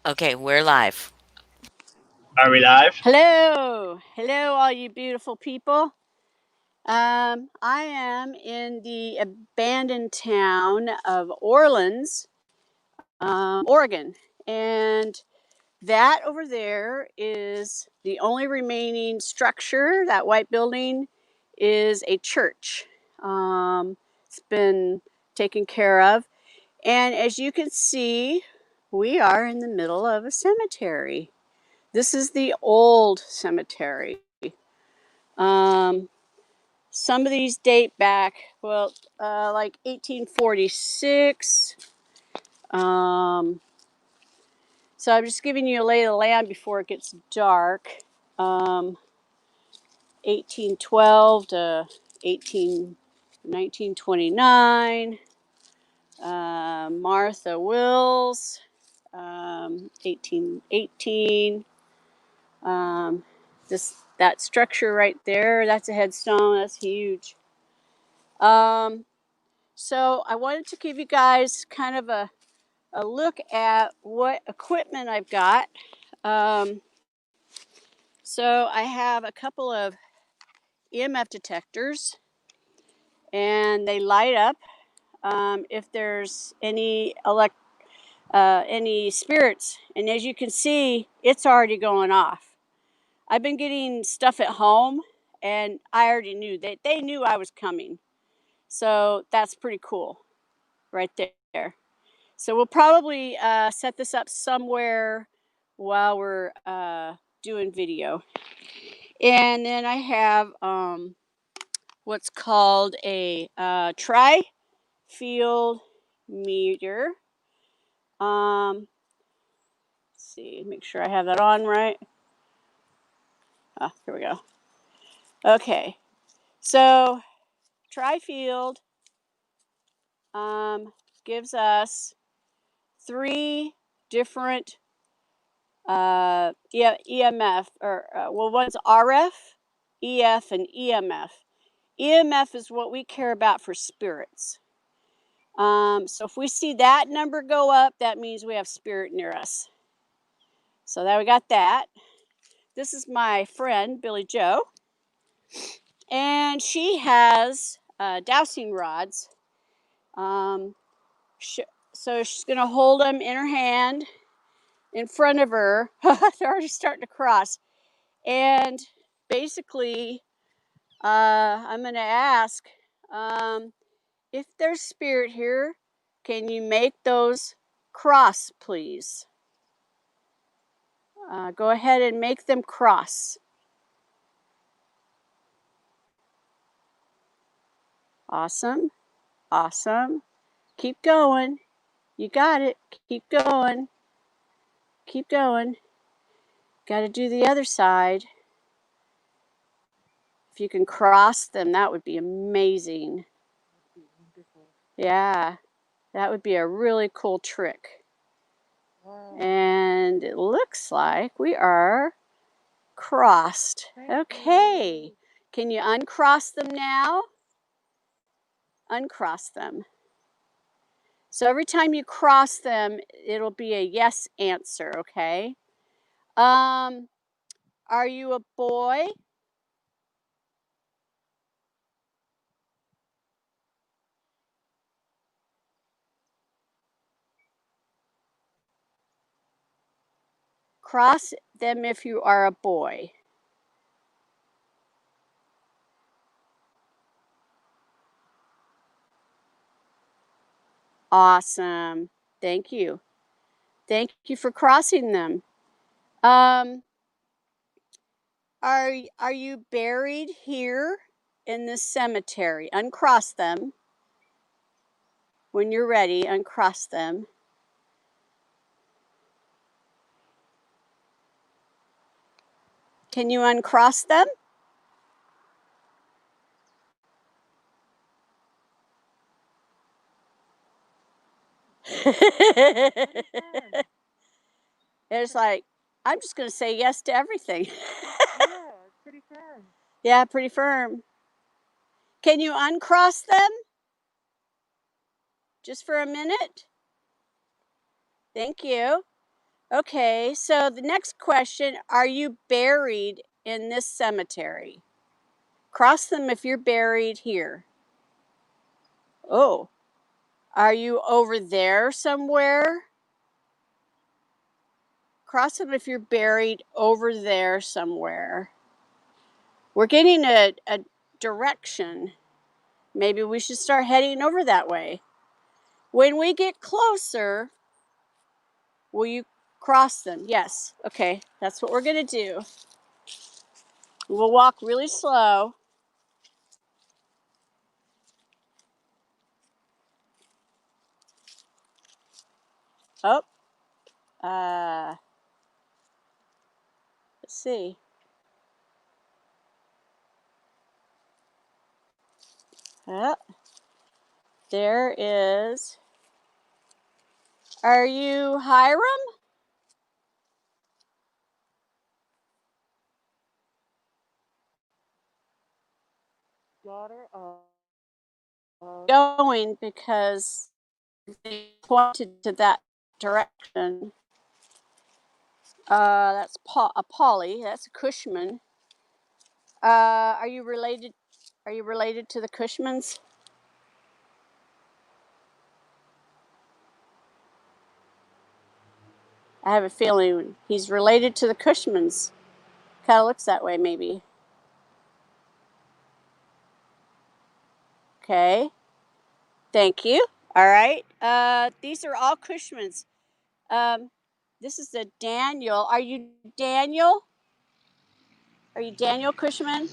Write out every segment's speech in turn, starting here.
Okay, we're live. Are we live? Hello, hello, all you beautiful people. I am in the abandoned town of Orleans, Oregon, and that over there is the only remaining structure. That white building is a church. It's been taken care of, and as you can see, we are in the middle of a cemetery. This is the old cemetery. Um, some of these date back, like 1846. Um, so I'm just giving you a lay of the land before it gets dark. 1812 to 18, 1929. Martha Wills, 1818. That structure right there, that's a headstone. That's huge. Um, So I wanted to give you guys kind of a look at what equipment I've got. Um, so I have a couple of EMF detectors, and they light up if there's any spirits. And as you can see, it's already going off. I've been getting stuff at home, and I already knew that they knew I was coming. So that's pretty cool, right there. So we'll probably set this up somewhere while we're doing video. And then I have what's called a tri-field meter. Let's see, make sure I have that on right. Here we go. Okay, so tri-field gives us three different EMF, or one's RF, EF, and EMF. EMF is what we care about for spirits. So if we see that number go up, that means we have spirit near us. So there we got that. This is my friend Billy Joe, and she has dowsing rods. Um, so she's gonna hold them in her hand in front of her. They're already starting to cross. And basically, I'm going to ask if there's spirit here, can you make those cross, please? Go ahead and make them cross. Awesome. Awesome. Keep going. You got it. Keep going. Keep going. Got to do the other side. If you can cross them, that would be amazing. Yeah, that would be a really cool trick. Wow. And it looks like we are crossed. Okay. Can you uncross them now? Uncross them. So every time you cross them, it'll be a yes answer, okay? Are you a boy? Cross them if you are a boy. Awesome. Thank you. Thank you for crossing them. Um, are you buried here in this cemetery? Uncross them. When you're ready, uncross them. Can you uncross them? It's like, I'm just going to say yes to everything. Yeah, pretty firm. Yeah, pretty firm. Can you uncross them? Just for a minute? Thank you. Okay, so the next question, are you buried in this cemetery? Cross them if you're buried here. Oh, are you over there somewhere? Cross them if you're buried over there somewhere. We're getting a direction. Maybe we should start heading over that way. When we get closer, will you cross them? Yes. Okay, that's what we're going to do. We'll walk really slow. Oh, let's see. Oh, there is. Are you Hiram? Daughter of Going because they pointed to that direction. That's a Polly. That's a Cushman. Are you related? Are you related to the Cushmans? I have a feeling he's related to the Cushmans. Kind of looks that way, maybe. Okay. Thank you. All right. These are all Cushmans. This is a Daniel. Are you Daniel? Are you Daniel Cushman?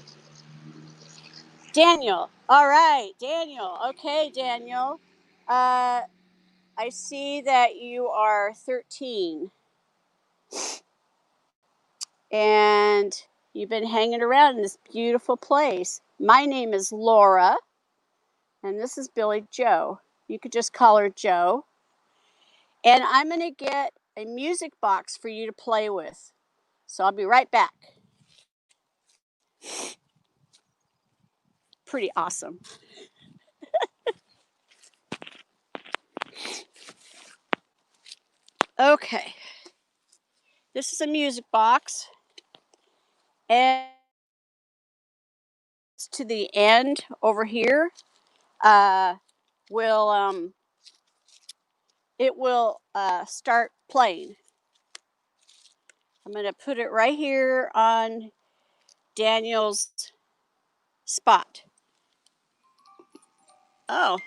Daniel. All right, Daniel. Okay, Daniel. I see that you are 13 and you've been hanging around in this beautiful place. My name is Laura and this is Billy Joe. You could just call her Joe. And I'm going to get a music box for you to play with. So I'll be right back. Pretty awesome. Okay. This is a music box. And to the end over here, will it will start playing. I'm going to put it right here on Daniel's spot. Oh,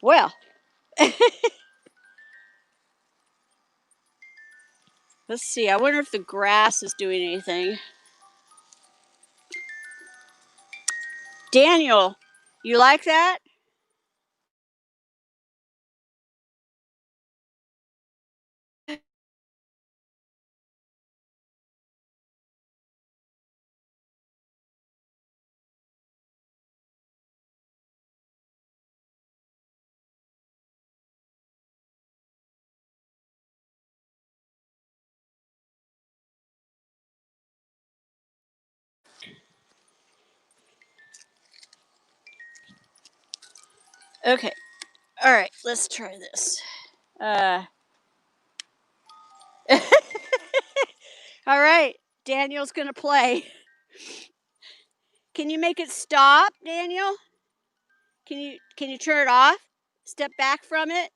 well. Let's see. I wonder if the grass is doing anything. Daniel, you like that? Okay. All right. Let's try this. All right. Daniel's going to play. Can you make it stop, Daniel? Can you turn it off? Step back from it?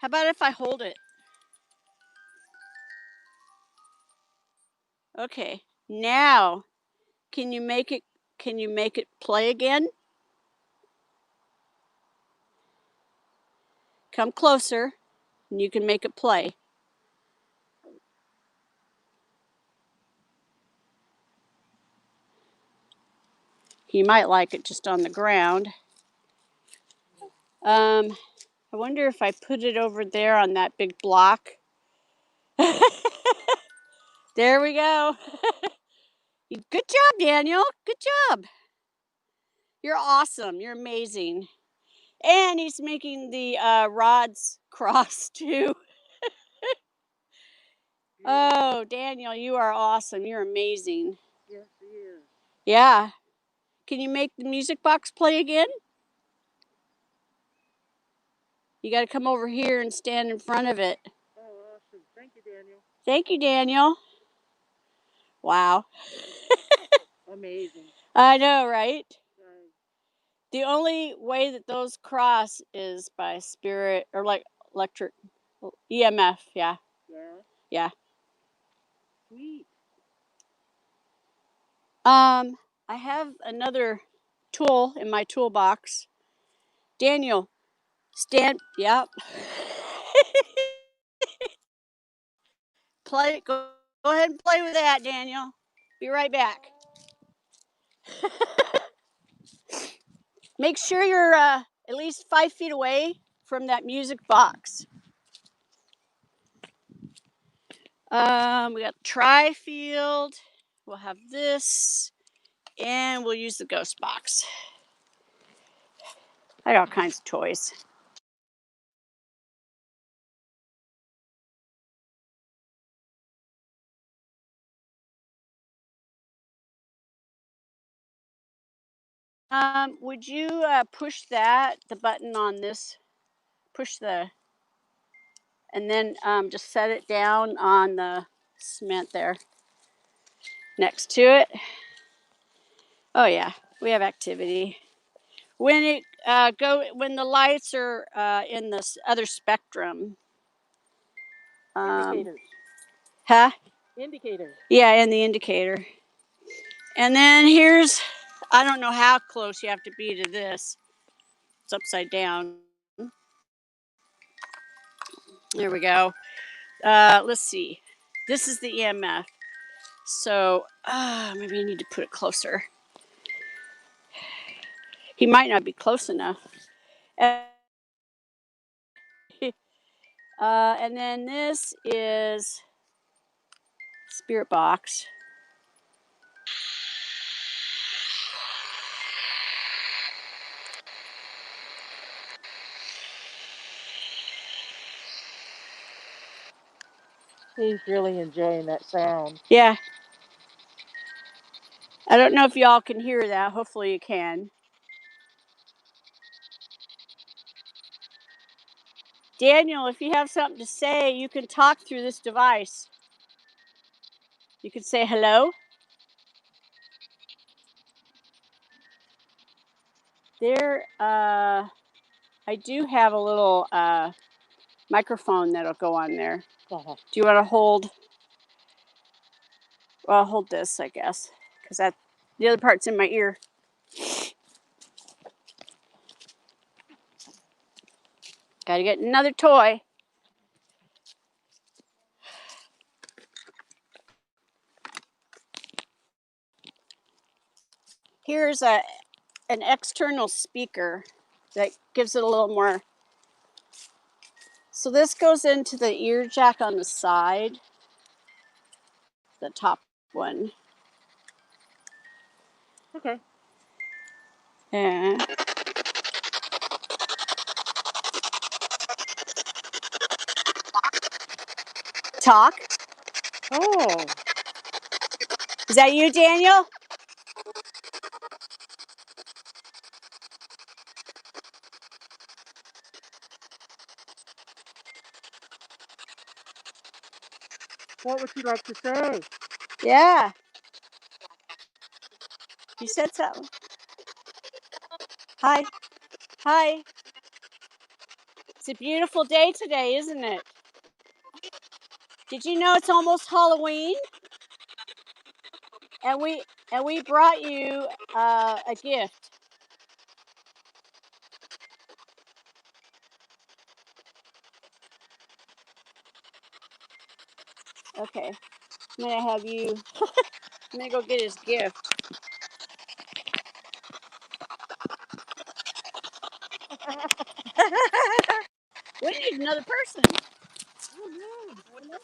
How about if I hold it? Okay. Now, can you make it play again? Come closer and you can make it play. You might like it just on the ground. I wonder if I put it over there on that big block. There we go. Good job, Daniel. Good job. You're awesome. You're amazing. And he's making the rods cross too. Oh, Daniel, you are awesome. You're amazing. Yes, he is. Yeah. Can you make the music box play again? You got to come over here and stand in front of it. Oh, awesome. Thank you, Daniel. Thank you, Daniel. Wow. Amazing. I know, right? Right. The only way that those cross is by spirit or like electric EMF. Yeah. Yeah. Yeah. Sweet. I have another tool in my toolbox. Daniel, stand. Yep. Play. Go ahead and play with that, Daniel. Be right back. Make sure you're at least 5 feet away from that music box. We got tri-field. We'll have this, and we'll use the ghost box. I got all kinds of toys. Would you push the button on this? Push the, and then just set it down on the cement there next to it. Oh yeah, we have activity. When it when the lights are in this other spectrum. Indicators. Huh? Indicators. Yeah, and the indicator. And then here's, I don't know how close you have to be to this. It's upside down. There we go. Let's see. This is the EMF. So maybe I need to put it closer. He might not be close enough. And then this is spirit box. He's really enjoying that sound. Yeah. I don't know if y'all can hear that. Hopefully you can. Daniel, if you have something to say, you can talk through this device. You could say hello. There, I do have a little microphone that'll go on there. Uh-huh. Do you want to hold? Well, I'll hold this, I guess, because that the other part's in my ear. Got to get another toy. Here's an external speaker that gives it a little more. So this goes into the ear jack on the side, the top one. Okay. And talk. Oh. Is that you, Daniel? What would you like to say? Yeah. You said something. Hi. Hi. It's a beautiful day today, isn't it? Did you know it's almost Halloween? And we brought you a gift. Okay. I'm gonna have you. I'm gonna go get his gift. We need another person. Oh, yeah. I know.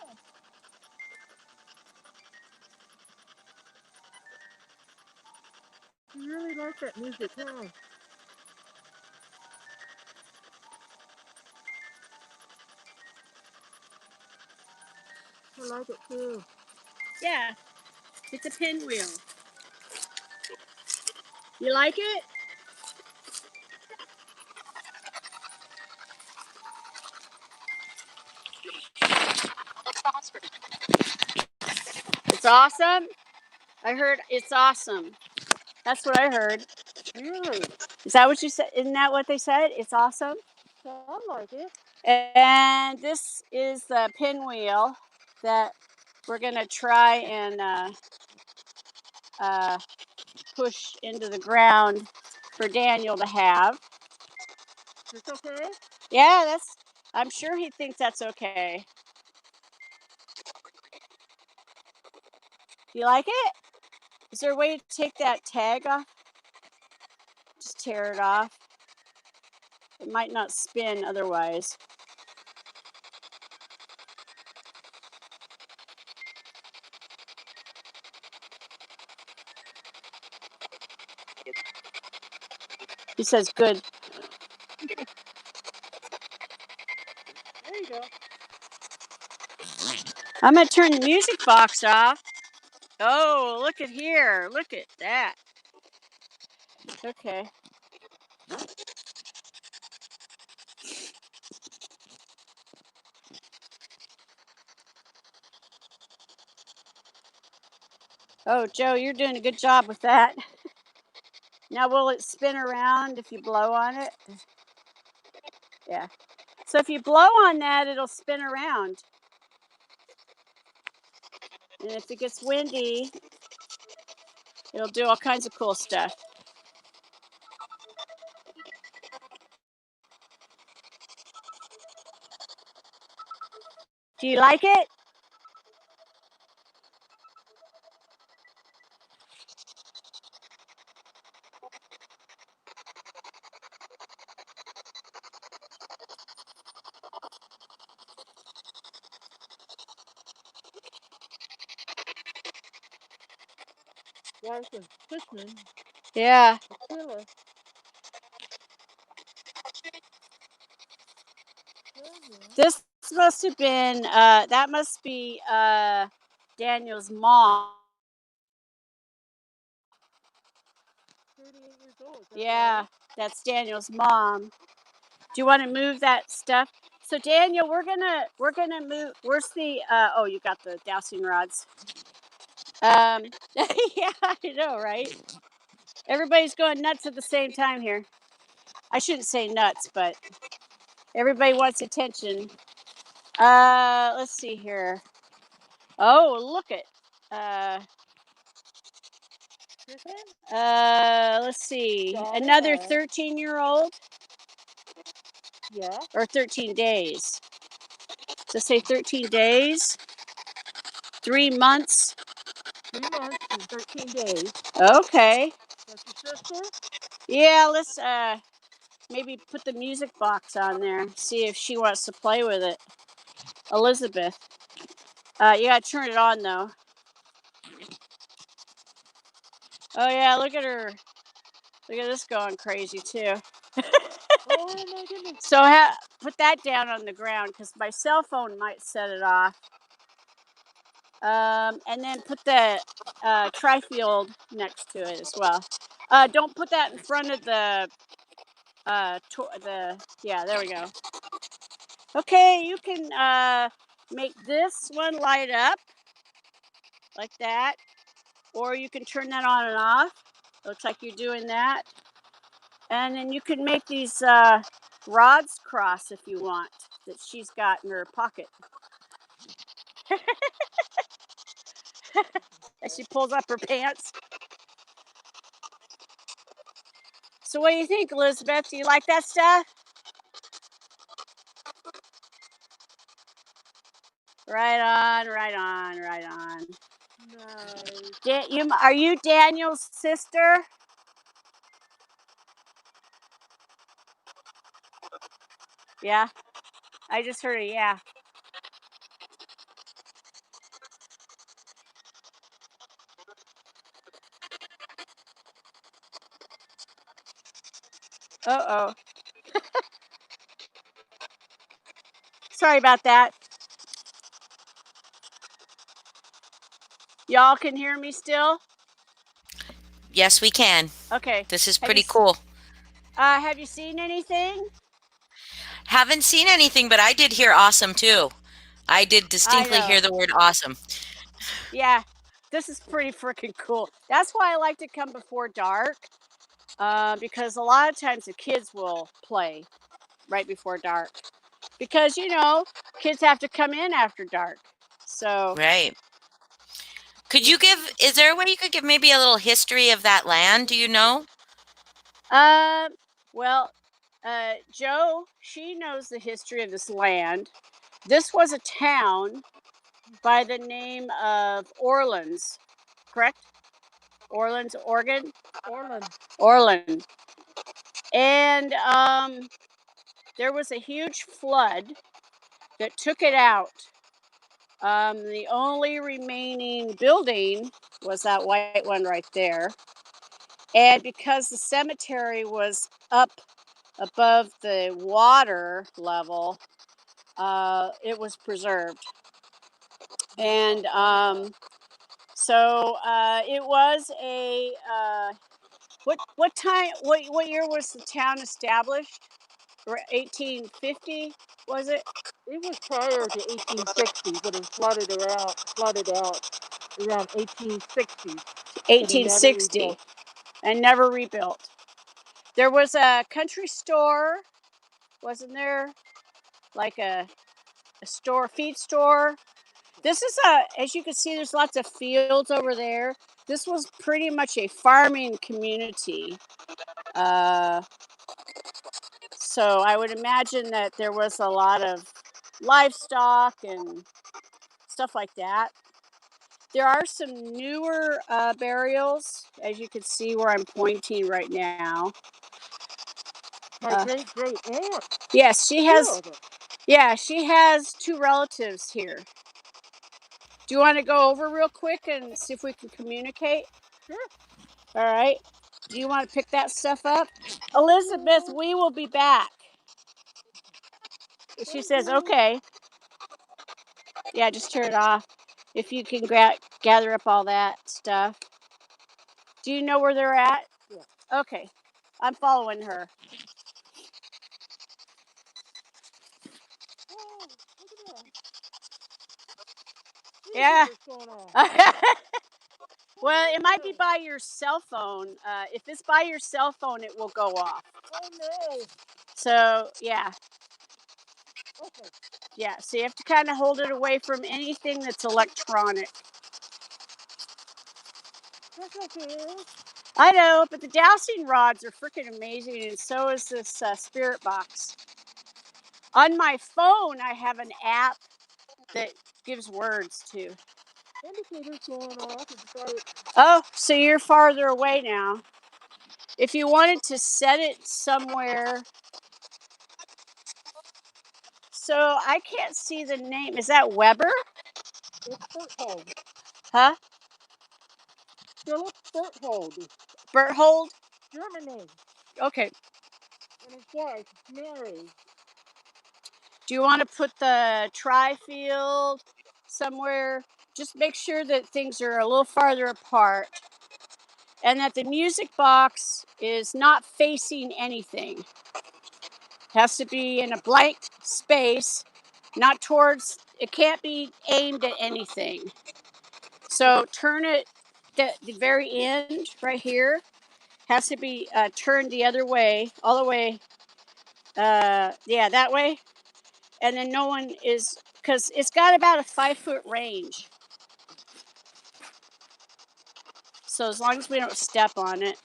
You really like that music, huh? I like it too. Yeah, it's a pinwheel. You like it? It's awesome? I heard it's awesome. That's what I heard. Really? Is that what you said? Isn't that what they said? It's awesome? Sound like it. And this is the pinwheel that we're going to try and push into the ground for Daniel to have. Is this okay? Yeah, I'm sure he thinks that's okay. You like it? Is there a way to take that tag off? Just tear it off. It might not spin otherwise. He says good. There you go. I'm going to turn the music box off. Oh, look at here. Look at that. Okay. Oh, Joe, you're doing a good job with that. Now, will it spin around if you blow on it? Yeah. So if you blow on that, it'll spin around. And if it gets windy, it'll do all kinds of cool stuff. Do you like it? Larson, Fishman, Yeah. Killer. This must have been, that must be Daniel's mom. 38 years old. Yeah, Right? that's Daniel's mom. Do you want to move that stuff? So Daniel, we're gonna move. Where's the? Oh, you got the dowsing rods. Yeah, I know, right? Everybody's going nuts at the same time here. I shouldn't say nuts, but everybody wants attention. Let's see here. Oh, look at. Let's see. Another 13-year-old. Yeah. Or 13 days. So say 13 days. 3 months. 3 months and 13 days. Okay. That's your sister? Yeah, let's maybe put the music box on there. See if she wants to play with it. Elizabeth. You gotta turn it on though. Oh yeah, look at her. Look at this going crazy too. Oh my goodness. So put that down on the ground because my cell phone might set it off. And then put the tri-field next to it as well. Don't put that in front of the yeah, there we go. Okay, you can make this one light up like that, or you can turn that on and off. Looks like you're doing that. And then you can make these rods cross if you want, that she's got in her pocket. As she pulls up her pants. So what do you think, Elizabeth? Do you like that stuff? Right on, right on, right on. Nice. Are you Daniel's sister? Yeah. I just heard a yeah. Uh-oh. Sorry about that. Y'all can hear me still? Yes, we can. Okay. This is pretty cool. Have you seen anything? Haven't seen anything, but I did hear awesome too. I did I distinctly know. hear the word awesome. Yeah, this is pretty freaking cool. That's why I like to come before dark, because a lot of times the kids will play right before dark. Because, kids have to come in after dark. So, Right. Is there a way you could give maybe a little history of that land? Do you know? um, well, Joe, she knows the history of this land. This was a town by the name of Orleans, correct? Orleans, Oregon? Orland. Orland. And there was a huge flood that took it out. The only remaining building was that white one right there. And because the cemetery was up above the water level, it was preserved. And so it was a what time what year was the town established? 1850 was it? It was prior to 1860, but it flooded out around 1860. But it never 1860 rebuilt. and never rebuilt. There was a country store, wasn't there? Like a store, feed store. This is as you can see, there's lots of fields over there. This was pretty much a farming community. Uh, so I would imagine that there was a lot of livestock and stuff like that. There are some newer burials, as you can see where I'm pointing right now. My great great aunt. Yes, she Two has. of them. Yeah, she has two relatives here. Do you want to go over real quick and see if we can communicate? Sure. All right. Do you want to pick that stuff up? Elizabeth, we will be back. She says, okay. Yeah, just turn it off. If you can gather up all that stuff. Do you know where they're at? Yeah. Okay. I'm following her. Oh, look at that. Yeah. What's going on? Well, it might be by your cell phone. If it's by your cell phone, it will go off. Oh no. So, yeah. Okay. Yeah, so you have to kind of hold it away from anything that's electronic. That's okay. I know, but the dowsing rods are freaking amazing, and so is this spirit box. On my phone, I have an app that gives words to. Indicator's going off. It's about Oh, so you're farther away now. If you wanted to set it somewhere, so I can't see the name. Is that Weber? it's Berthold. Huh? Philip Berthold. Berthold? German name. Okay. And his wife, Mary. Do you want to put the tri-field somewhere? Just make sure that things are a little farther apart and that the music box is not facing anything. It has to be in a blank space, not towards, it can't be aimed at anything. So turn it, the very end right here has to be turned the other way, all the way, yeah, that way. And then no one is, because it's got about a 5-foot range. So as long as we don't step on it.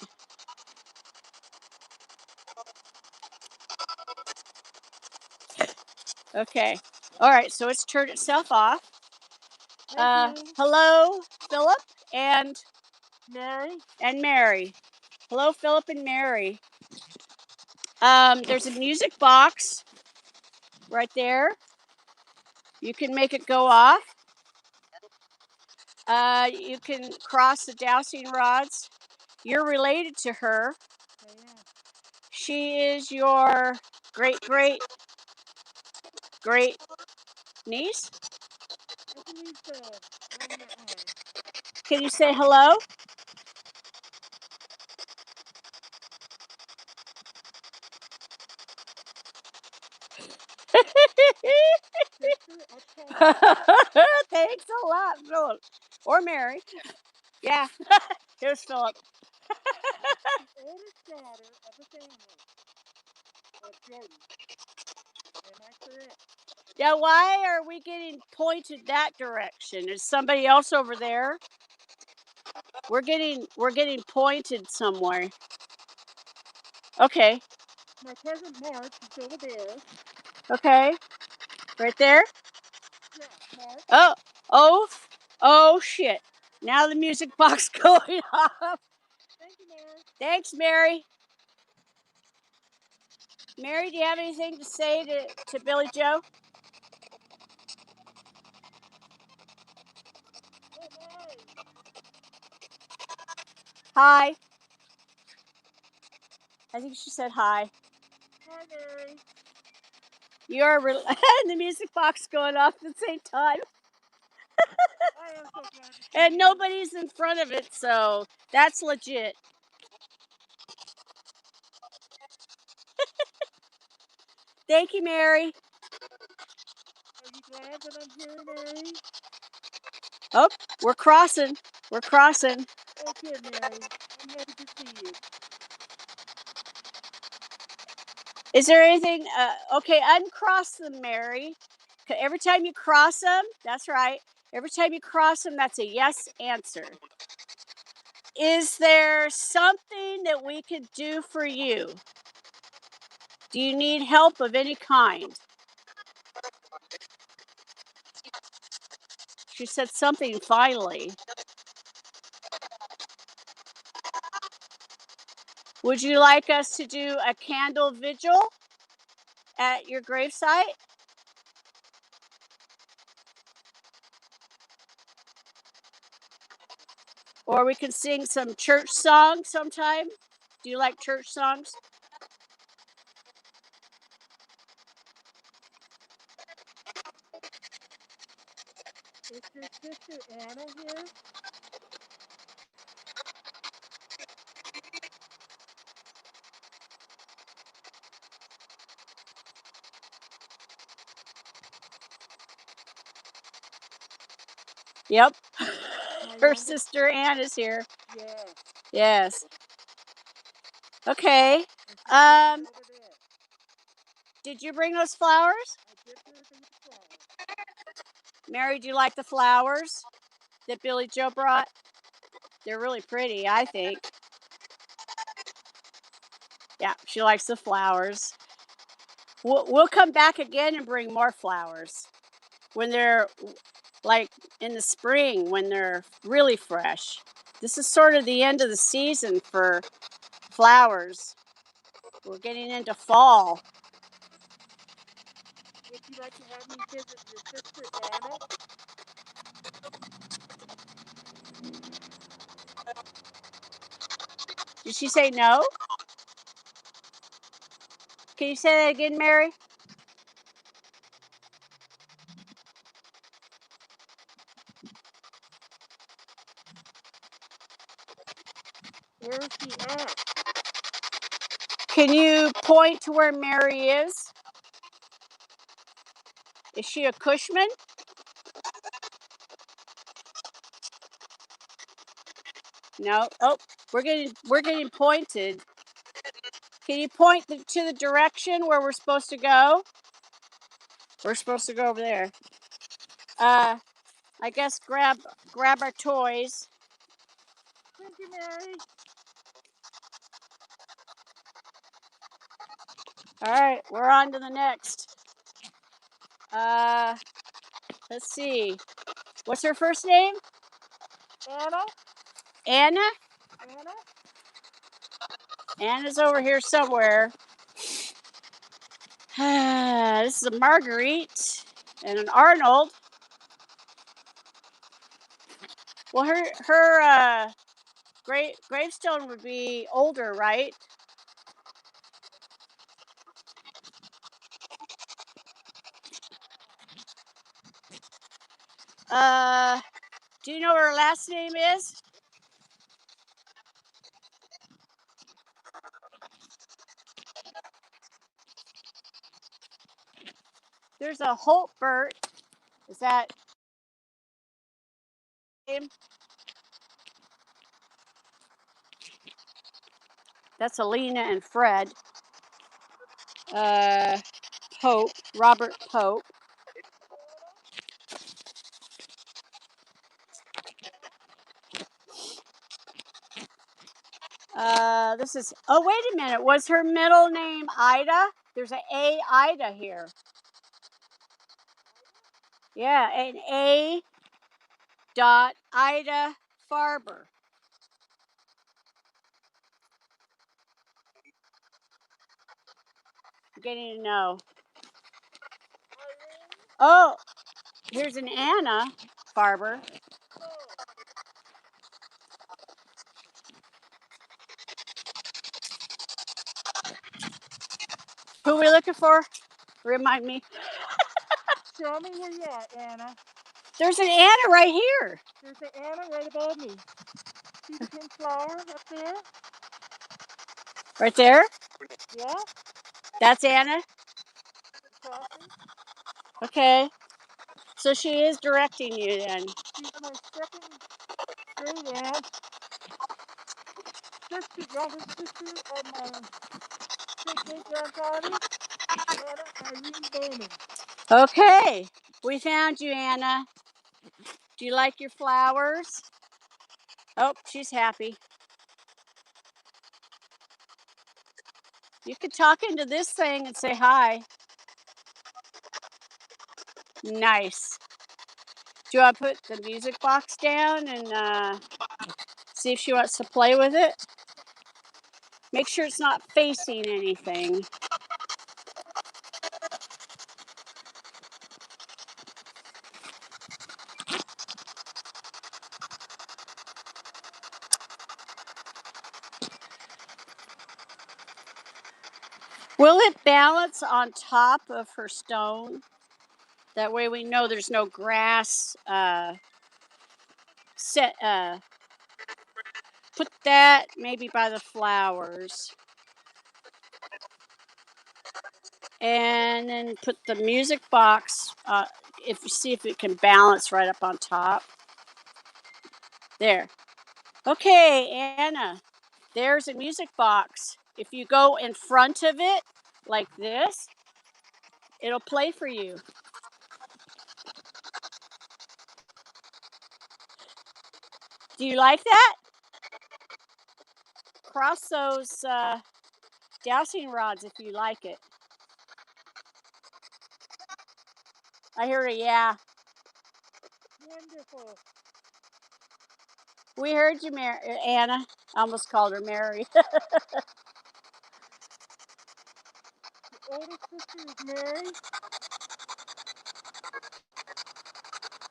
Okay. All right. So it's turned itself off. Thank you. Hello, Philip and Mary. Mary. Hello, Philip and Mary. There's a music box right there. You can make it go off. You can cross the dowsing rods. You're related to her. I am. She is your great great great niece. I believe so. On that line. Can you say hello? sister, okay. Thanks a lot, Philip. Or Mary. Yeah. Here's Philip. The oldest daughter of the family of Jody. Am I correct? Yeah, why are we getting pointed that direction? Is somebody else over there? We're getting pointed somewhere. Okay. My cousin Mark is over there. Okay. Right there? Yeah, Mark. Oh shit. Now the music box going off. Thank you, Mary. Thanks, Mary. Mary, do you have anything to say to Billy Joe? Hey, Mary. Hi. I think she said hi. Hi, Mary. You're the music box going off at the same time. I am so glad to see And you. nobody's in front of it, so that's legit. Thank you, Mary. Are you glad that I'm here, Mary? Oh, we're crossing. We're crossing. Oh, good, Mary. I'm happy to see you. Is there anything? Okay, uncross them, Mary. Every time you cross them, that's right. Every time you cross them, that's a yes answer. Is there something that we could do for you? Do you need help of any kind? She said something finally. Would you like us to do a candle vigil at your gravesite? Or we can sing some church songs sometime. Do you like church songs? Is your sister Anna here? Yep. My Her youngest. sister Ann is here. Yeah. Yes. Okay. And she's over there. Did you bring those flowers? I did bring the flowers. Mary, do you like the flowers that Billy Joe brought? They're really pretty, I think. Yeah, she likes the flowers. We'll come back again and bring more flowers when they're like in the spring, when they're really fresh. This is sort of the end of the season for flowers. We're getting into fall. Would you like to have me visit your sister Anna? Did she say no? Can you say that again, Mary? Where is she at? Can you point to where Mary is? Is she a Cushman? No. Oh, we're getting pointed. Can you point to the direction where we're supposed to go? We're supposed to go over there. I guess grab our toys. Thank you, Mary. All right, we're on to the next. Let's see. What's her first name? Anna? Anna? Anna? Anna's over here somewhere. This is a Marguerite and an Arnold. Well, her gravestone would be older, right? Do you know what her last name is? There's a Holtbert. Is that him? That's Alina and Fred. Pope, Robert Pope. This is, oh, wait a minute. Was her middle name Ida? There's an A Ida here. Yeah, an A dot Ida Farber. I'm getting to know. Oh, here's an Anna Farber. Who are we looking for? Remind me. Show me where you at, Anna. There's an Anna right here. There's an Anna right above me. See the pink flower up there? Right there? Yeah? That's Anna? Crossing? Okay. So she is directing you then. She's my second great aunt. Youngest sister of my great-great-grandfather, Anna Irene Bowman. Okay. We found you, Anna. Do you like your flowers? Oh, she's happy. You could talk into this thing and say hi. Nice. Do you want to put the music box down and see if she wants to play with it? Make sure it's not facing anything. Will it balance on top of her stone? That way we know there's no grass put that maybe by the flowers. And then put the music box, if you see if it can balance right up on top. There. Okay, Anna, there's a music box. If you go in front of it like this, it'll play for you. Do you like that? Cross those dowsing rods if you like it. I heard a yeah. Wonderful. We heard you, Anna. I almost called her Mary. The oldest sister is Mary.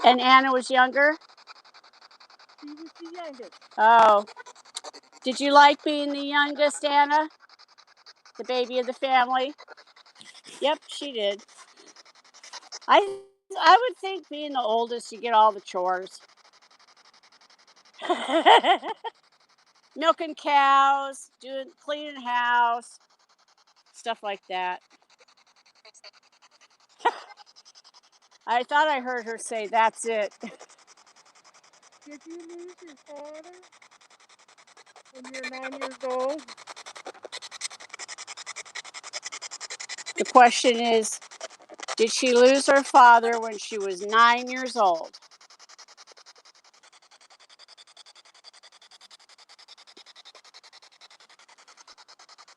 And Anna was younger? She was the youngest. Oh. Did you like being the youngest, Anna? The baby of the family? Yep, she did. I would think being the oldest, you get all the chores. Milking cows, cleaning house, stuff like that. I thought I heard her say, "That's it." Did you lose your father when you were 9 years old? The question is, did she lose her father when she was 9 years old?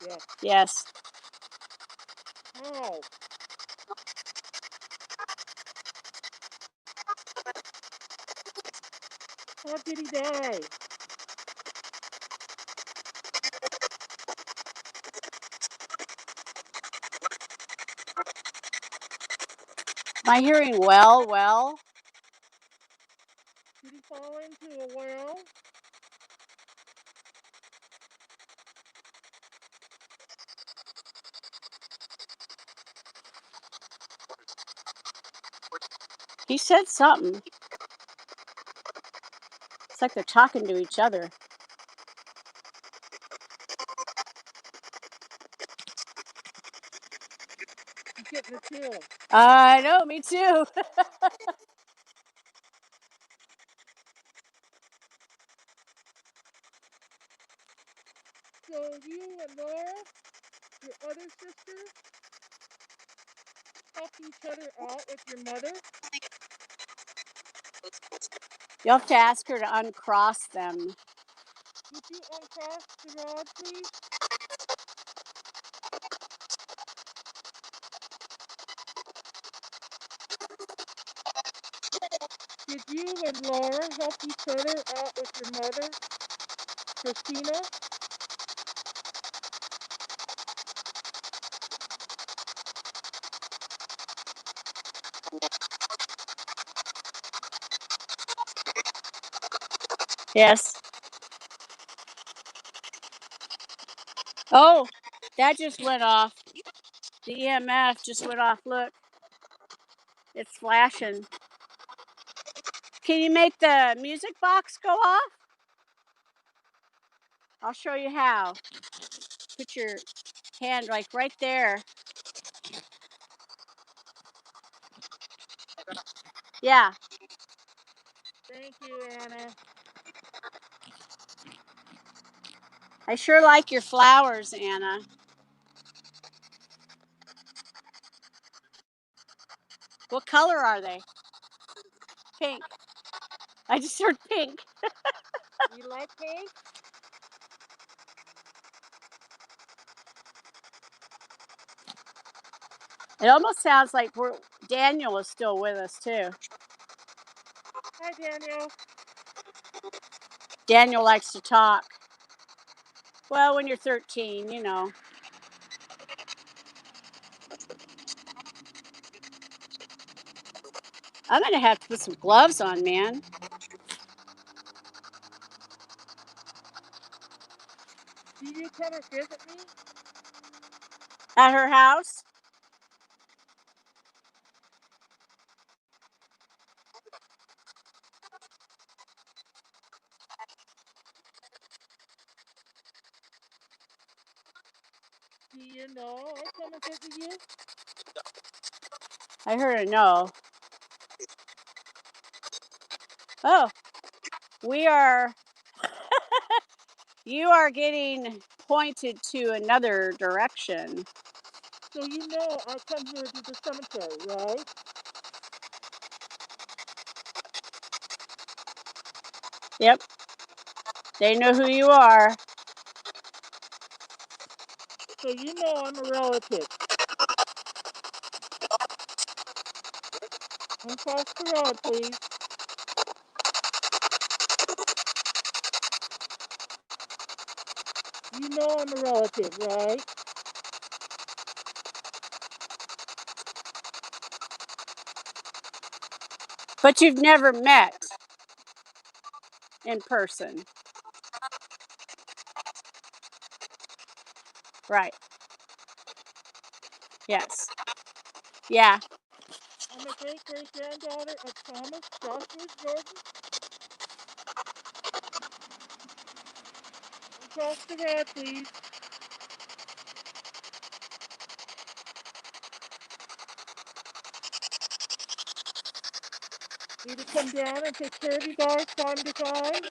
Yes. Yes. How? How did he die? Am I hearing well? Did he fall into a well? He said something. It's like they're talking to each other. getting a chill. I know, me too. So you and Laura, your other sister, help each other out with your mother? You'll have to ask her to uncross them. Would you uncross the rod, please? Did you and Laura help each other out with your mother, Christina? Yes. Oh, that just went off. The EMF just went off. Look, it's flashing. Can you make the music box go off? I'll show you how. Put your hand like right there. Yeah. Thank you, Anna. I sure like your flowers, Anna. What color are they? Pink. I just heard pink. You like pink? It almost sounds like Daniel is still with us too. Hi, Daniel. Daniel likes to talk. Well, when you're 13, you know. I'm going to have to put some gloves on, man. Do you come and visit me? At her house? Do you know I come and visit you? I heard a no. Oh, we are. You are getting pointed to another direction. So you know I come here to the cemetery, right? Yep. They know who you are. So you know I'm a relative. Uncross the rod, please. You know I'm a relative, right? But you've never met in person. Right. Yes. Yeah. I'm a great-great-granddaughter of Thomas Joshua Jordan. Uncross the rod, please. Need to come down and take care of you guys time to time.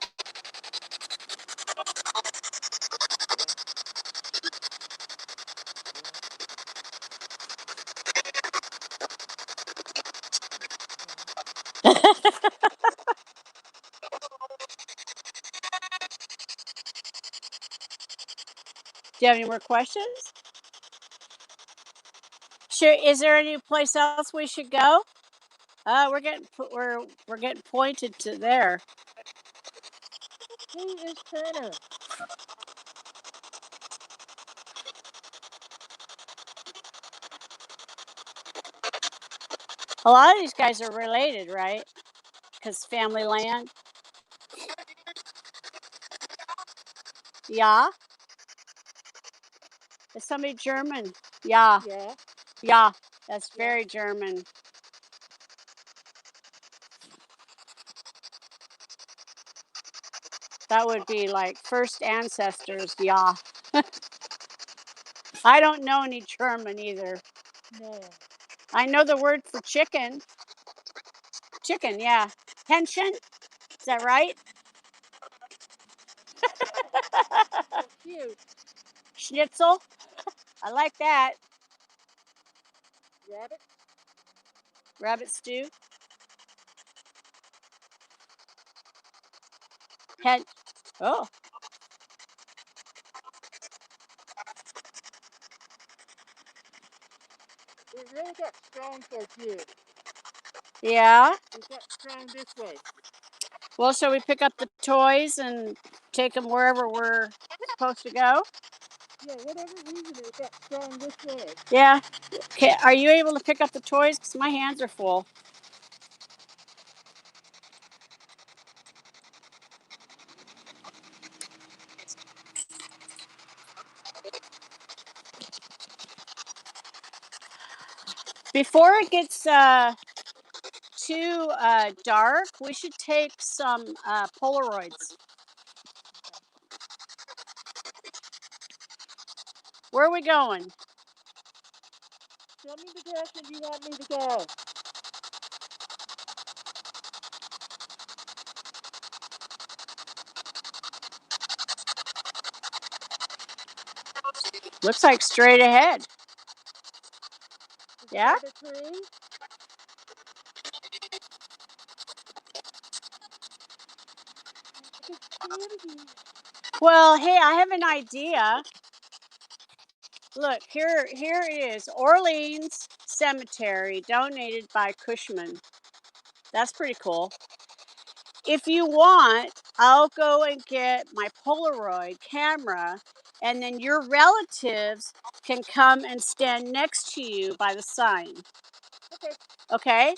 Do you have any more questions? Sure. Is there any place else we should go? We're getting pointed to there. Who is Turner? A lot of these guys are related, right? Because family land. Yeah. Is somebody German? Yeah. Yeah. Yeah. That's Yeah. very German. That would be like first ancestors. Yeah. I don't know any German either. No. I know the word for chicken. Chicken, yeah. Pension? Is that right? So cute. Schnitzel? I like that. Rabbit. Rabbit stew? Hen. Oh, It really got strong so good. yeah. It got strong this way. Well, shall we pick up the toys and take them wherever we're supposed to go? Yeah, whatever reason it got strong this way. Yeah. Okay. Are you able to pick up the toys? Because my hands are full. Before it gets too dark, we should take some Polaroids. Where are we going? Tell me the direction you want me to go. Looks like straight ahead. Yeah? The tree. Well, hey, I have an idea. Look, here it is. Orleans Cemetery, donated by Cushman. That's pretty cool. If you want, I'll go and get my Polaroid camera, and then your relatives can come and stand next to you by the sign. Okay. Okay?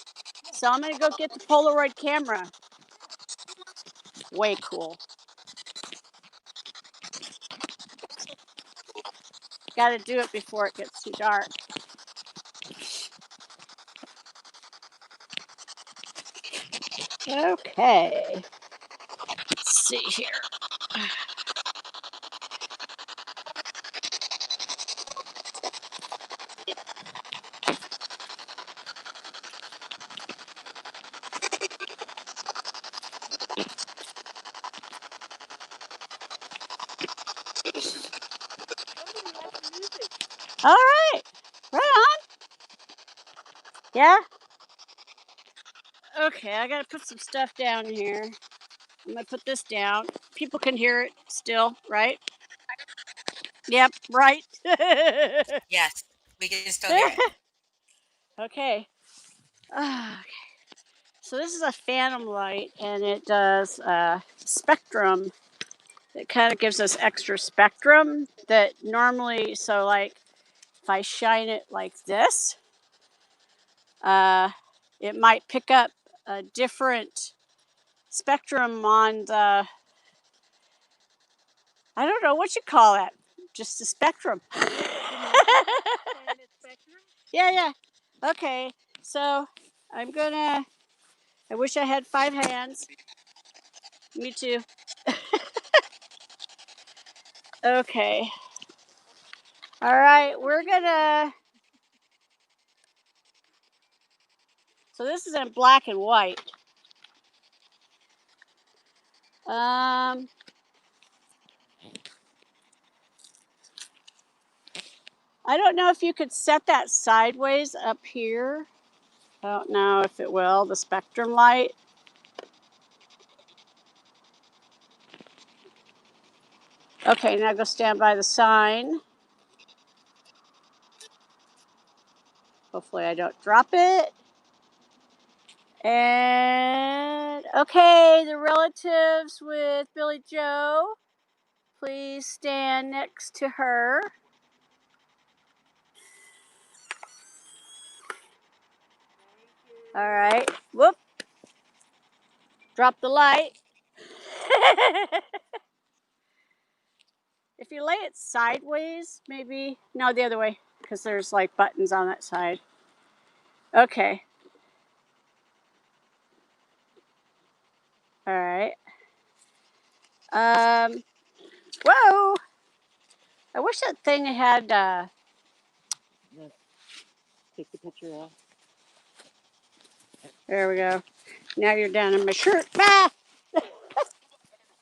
So I'm going to go get the Polaroid camera. Way cool. Got to do it before it gets too dark. Okay. Let's see here. Somebody has some music. All right. Right on. Yeah. Okay, I gotta put some stuff down here. I'm gonna put this down. People can hear it still, right? Yep, right. Yes, we can still hear it. Okay. Ah, okay. So this is a phantom light, and it does spectrum. It kind of gives us extra spectrum that normally. So like, if I shine it like this, uh, it might pick up a different spectrum on the, I don't know what you call that. Just the spectrum. Yeah, yeah. Okay. So I'm gonna. I wish I had 5 hands. Me too. Okay. All right. We're gonna. So this is in black and white. Um. I don't know if you could set that sideways up here. I don't know if it will. The spectrum light. Okay, now go stand by the sign. Hopefully I don't drop it. And okay, the relatives with Billy Joe, please stand next to her. All right. Whoop. Drop the light. If you lay it sideways, maybe. No, the other way, because there's like buttons on that side. Okay. All right. Whoa. I wish that thing had take the picture out. There we go. Now you're down in my shirt. Ah!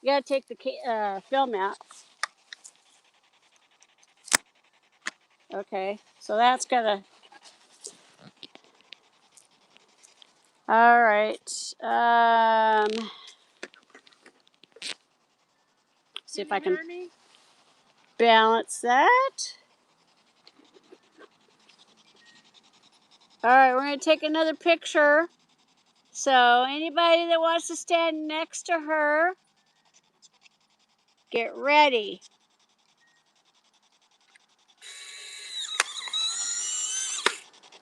You gotta take the film out. Okay, so that's gonna. All right. See if I can balance that. All right, we're gonna take another picture. So anybody that wants to stand next to her, get ready.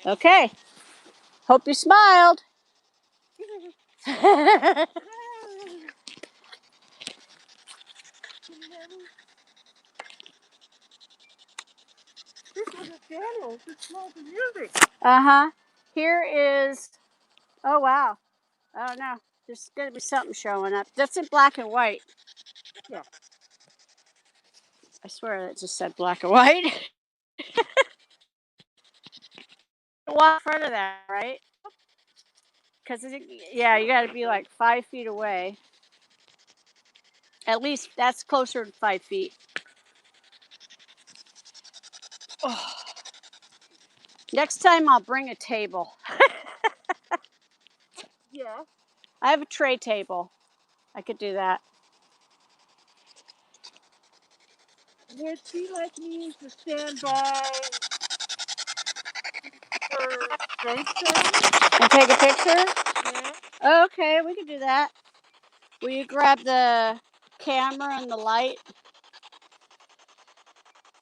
Okay. Hope you smiled. This is a channel. It's called the music. Uh-huh. Here is, oh wow. I don't know. There's gonna be something showing up. That's in black and white. Yeah. I swear that just said black and white. Walk in front of that, right? Because, yeah, you got to be like 5 feet away. At least that's closer to 5 feet. Oh. Next time I'll bring a table. Yeah. I have a tray table. I could do that. Would she like me to stand by her gravestone? And take a picture? Yeah. Okay, we can do that. Will you grab the camera and the light?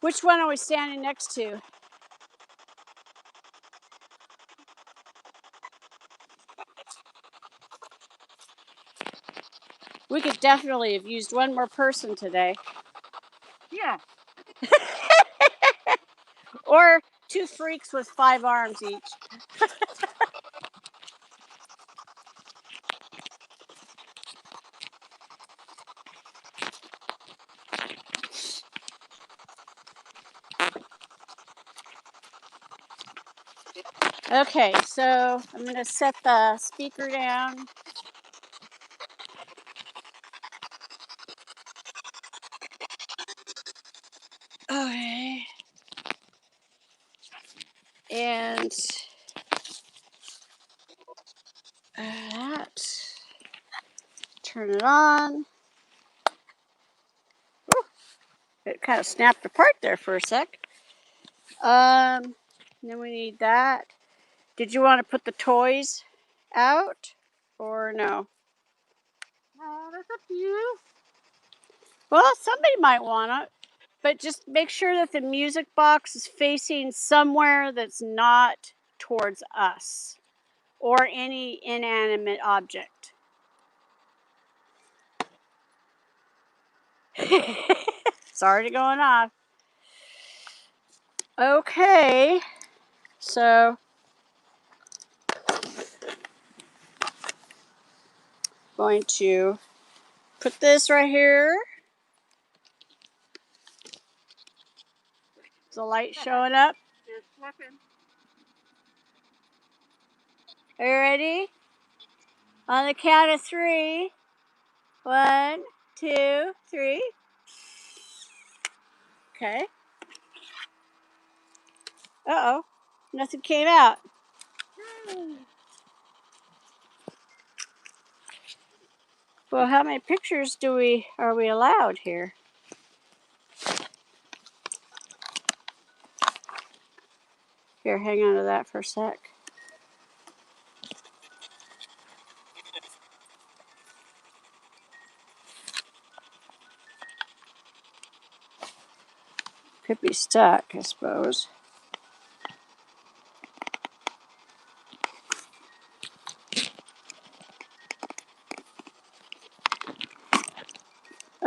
Which one are we standing next to? We could definitely have used one more person today. Yeah. Or 2 freaks with 5 arms each. Okay, so I'm going to set the speaker down. Okay. And that. Turn it on. Whew. It kind of snapped apart there for a sec. Then we need that. Did you want to put the toys out or no? That's up to you. Well, somebody might want it, but just make sure that the music box is facing somewhere that's not towards us or any inanimate object. It's already going off. Okay, so going to put this right here. Is the light showing up? It's working. Are you ready? On the count of 3. 1, 2, 3. Okay. Uh-oh. Nothing came out. Well, how many pictures are we allowed here? Here, hang on to that for a sec. Could be stuck, I suppose.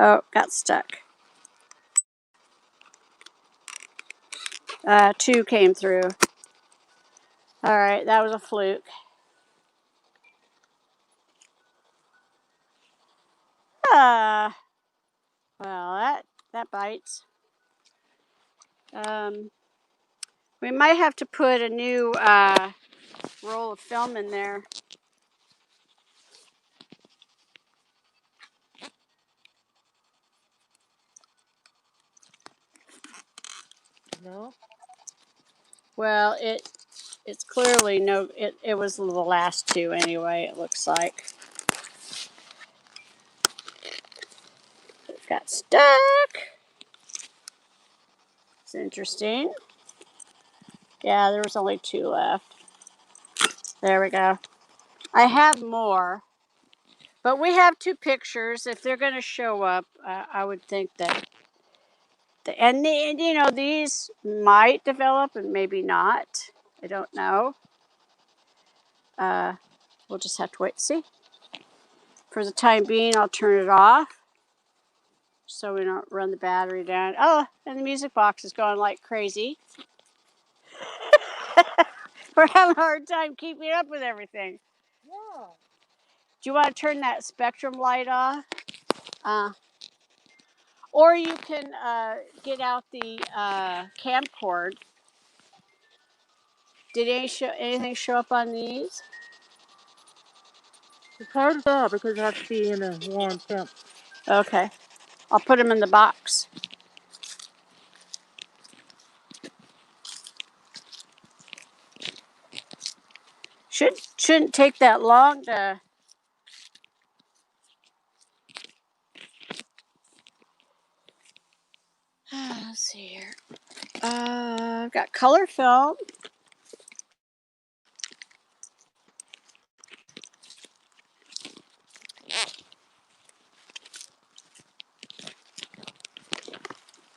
Oh, got stuck. 2 came through. All right, that was a fluke. Well, that bites. We might have to put a new roll of film in there. No? Well, it's clearly no. It was the last two anyway. It looks like it got stuck. It's interesting. Yeah, there was only two left. There we go. I have more, but we have two pictures. If they're going to show up, I would think that. And you know, these might develop and maybe not. I don't know. We'll just have to wait and see. For the time being, I'll turn it off so we don't run the battery down. Oh, and the music box is going like crazy. We're having a hard time keeping up with everything. Yeah. Do you want to turn that spectrum light off? Or you can get out the camcord. Did anything show up on these? It's hard to tell because it has to be in a warm temp. Okay. I'll put them in the box. Shouldn't take that long to. Let's see here. I've got color film.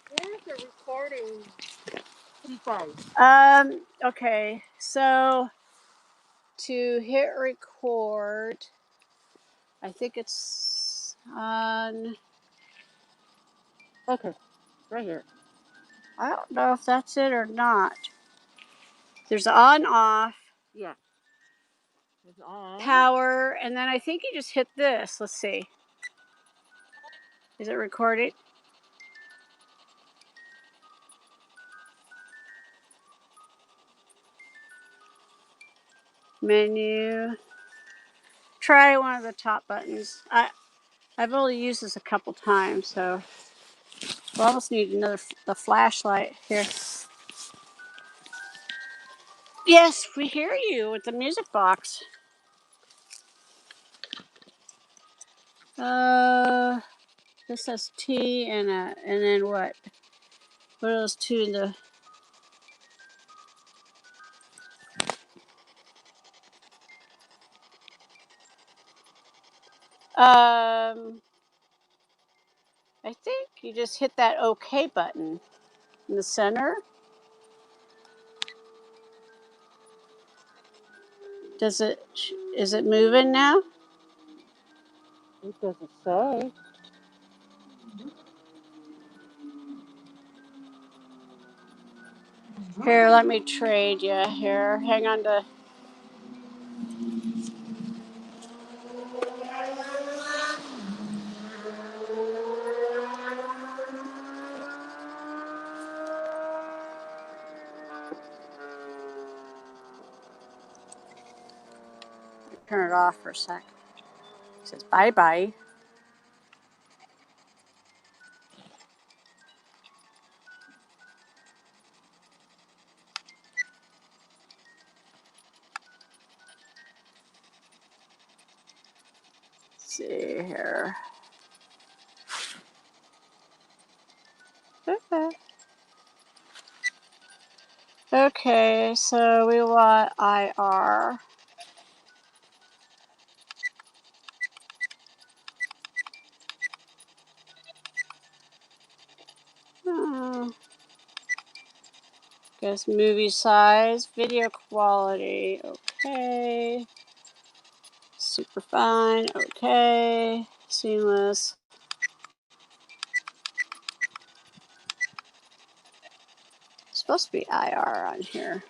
Where's the recording device? Okay, so to hit record, I think it's on. Okay, right here. I don't know if that's it or not. There's on, off, Yeah. It's on. power, and then I think you just hit this. Let's see. Is it recording? Menu. Try one of the top buttons. I've only used this a couple times, so we'll almost need the flashlight here. Yes, we hear you with the music box. This says T and then what? What are those two in the? I think you just hit that OK button in the center. Is it moving now? It doesn't say. Here, let me trade you. Here, hang on to. Turn it off for a sec. It says bye bye. Let's see here. Okay, so we want IR. Guess movie size, video quality, okay. Super fine, okay. Seamless. It's supposed to be IR on here.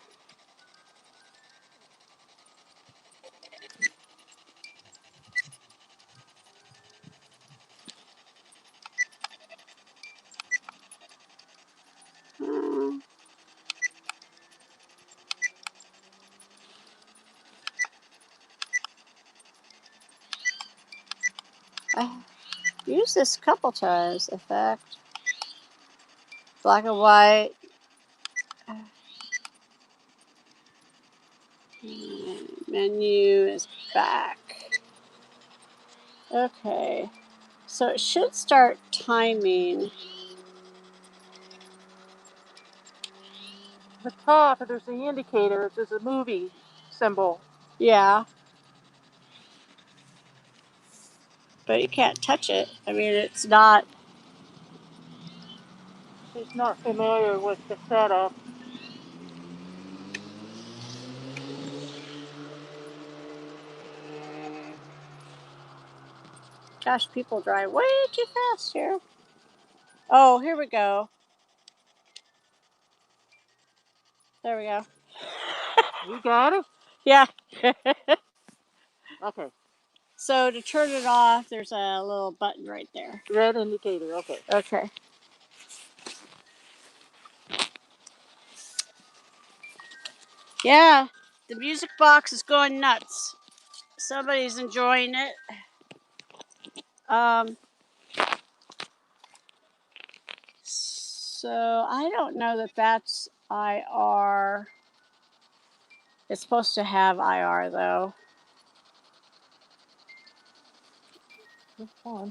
I used this a couple times. Effect, black and white. Menu is back. Okay, so it should start timing. The top, there's the indicator. There's a movie symbol. Yeah. But you can't touch it. I mean, it's not. She's not familiar with the setup. Gosh, people drive way too fast here. Oh, here we go. There we go. You got it? Yeah. Okay. So to turn it off, there's a little button right there. Red indicator. Okay. Okay. Yeah, the music box is going nuts. Somebody's enjoying it. So I don't know that that's IR. It's supposed to have IR though.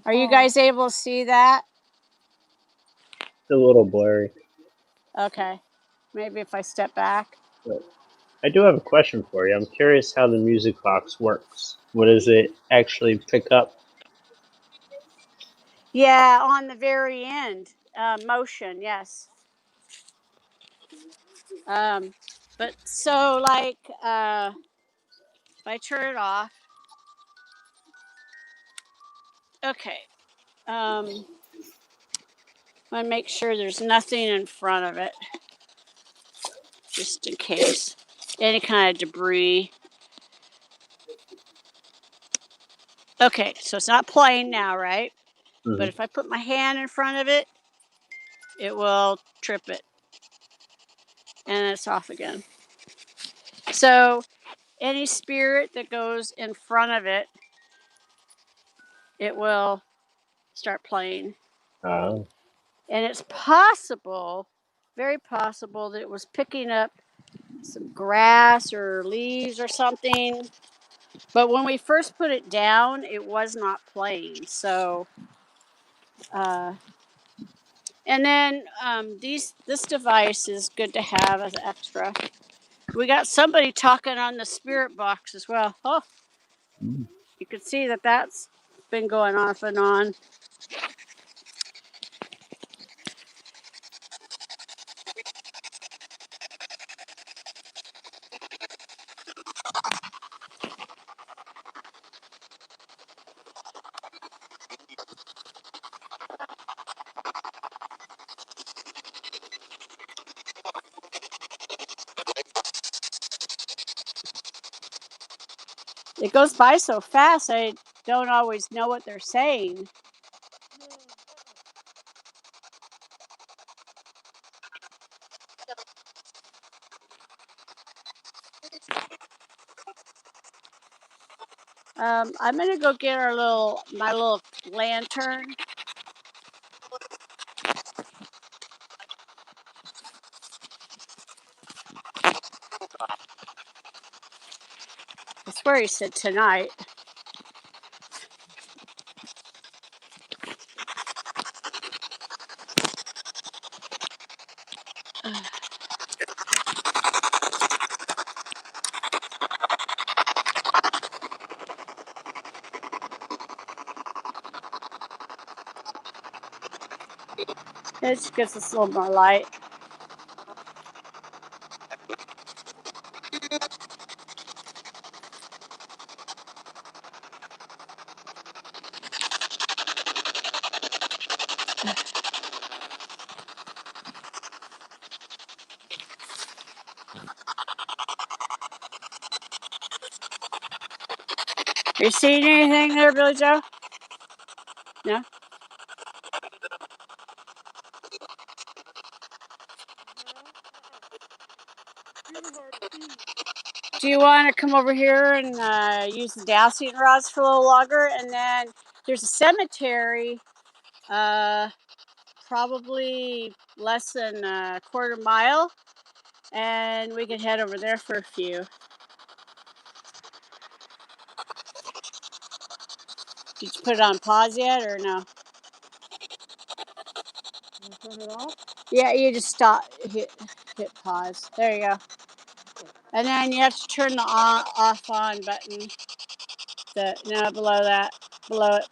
Are you guys able to see that? It's a little blurry. Okay. Maybe if I step back. But I do have a question for you. I'm curious how the music box works. What does it actually pick up? Yeah, on the very end. Motion, yes. But so like if I turn it off. Okay. I want to make sure there's nothing in front of it. Just in case. Any kind of debris. Okay, so it's not playing now, right? Mm-hmm. But if I put my hand in front of it, it will trip it. And it's off again. So any spirit that goes in front of it, it will start playing. Oh. And it's possible, very possible, that it was picking up some grass or leaves or something. But when we first put it down, it was not playing. So, and then this device is good to have as extra. We got somebody talking on the spirit box as well. Oh, you can see that that's been going off and on. It goes by so fast, I don't always know what they're saying. I'm gonna go get my little lantern. I swear he said tonight. It just gives us a little more light. You seeing anything there, Billy Joe? No? Do you want to come over here and use the dowsing rods for a little longer, and then there's a cemetery, probably less than a quarter mile, and we could head over there for a few. Did you put it on pause yet or no? Turn it off. Yeah, you just hit pause. There you go. And then you have to turn the off on button. Below that. Below it.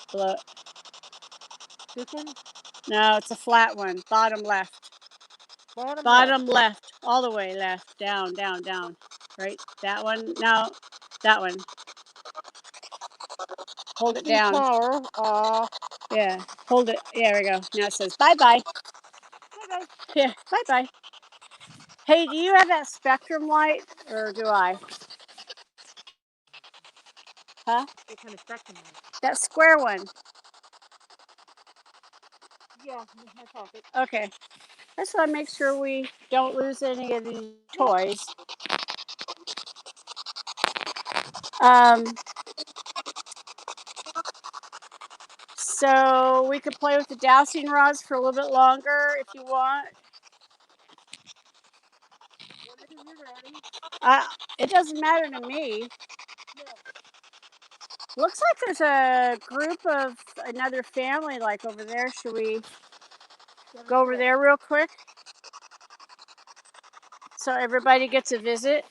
This one? No, it's a flat one. Bottom left. Bottom Left. All the way left. Down. Right? That one? No. That one. Hold it down. Power. Yeah. Hold it. There we go. Now it says bye-bye. Bye-bye. Yeah. Bye-bye. Hey, do you have that Spectrum light or do I? Huh? What kind of Spectrum? That square one. Yeah, in my pocket. Okay. I just want to make sure we don't lose any of these toys. So we could play with the dowsing rods for a little bit longer if you want. Whenever you're ready. It doesn't matter to me. Looks like there's a group of another family like over there. Should we go over there real quick? So everybody gets a visit.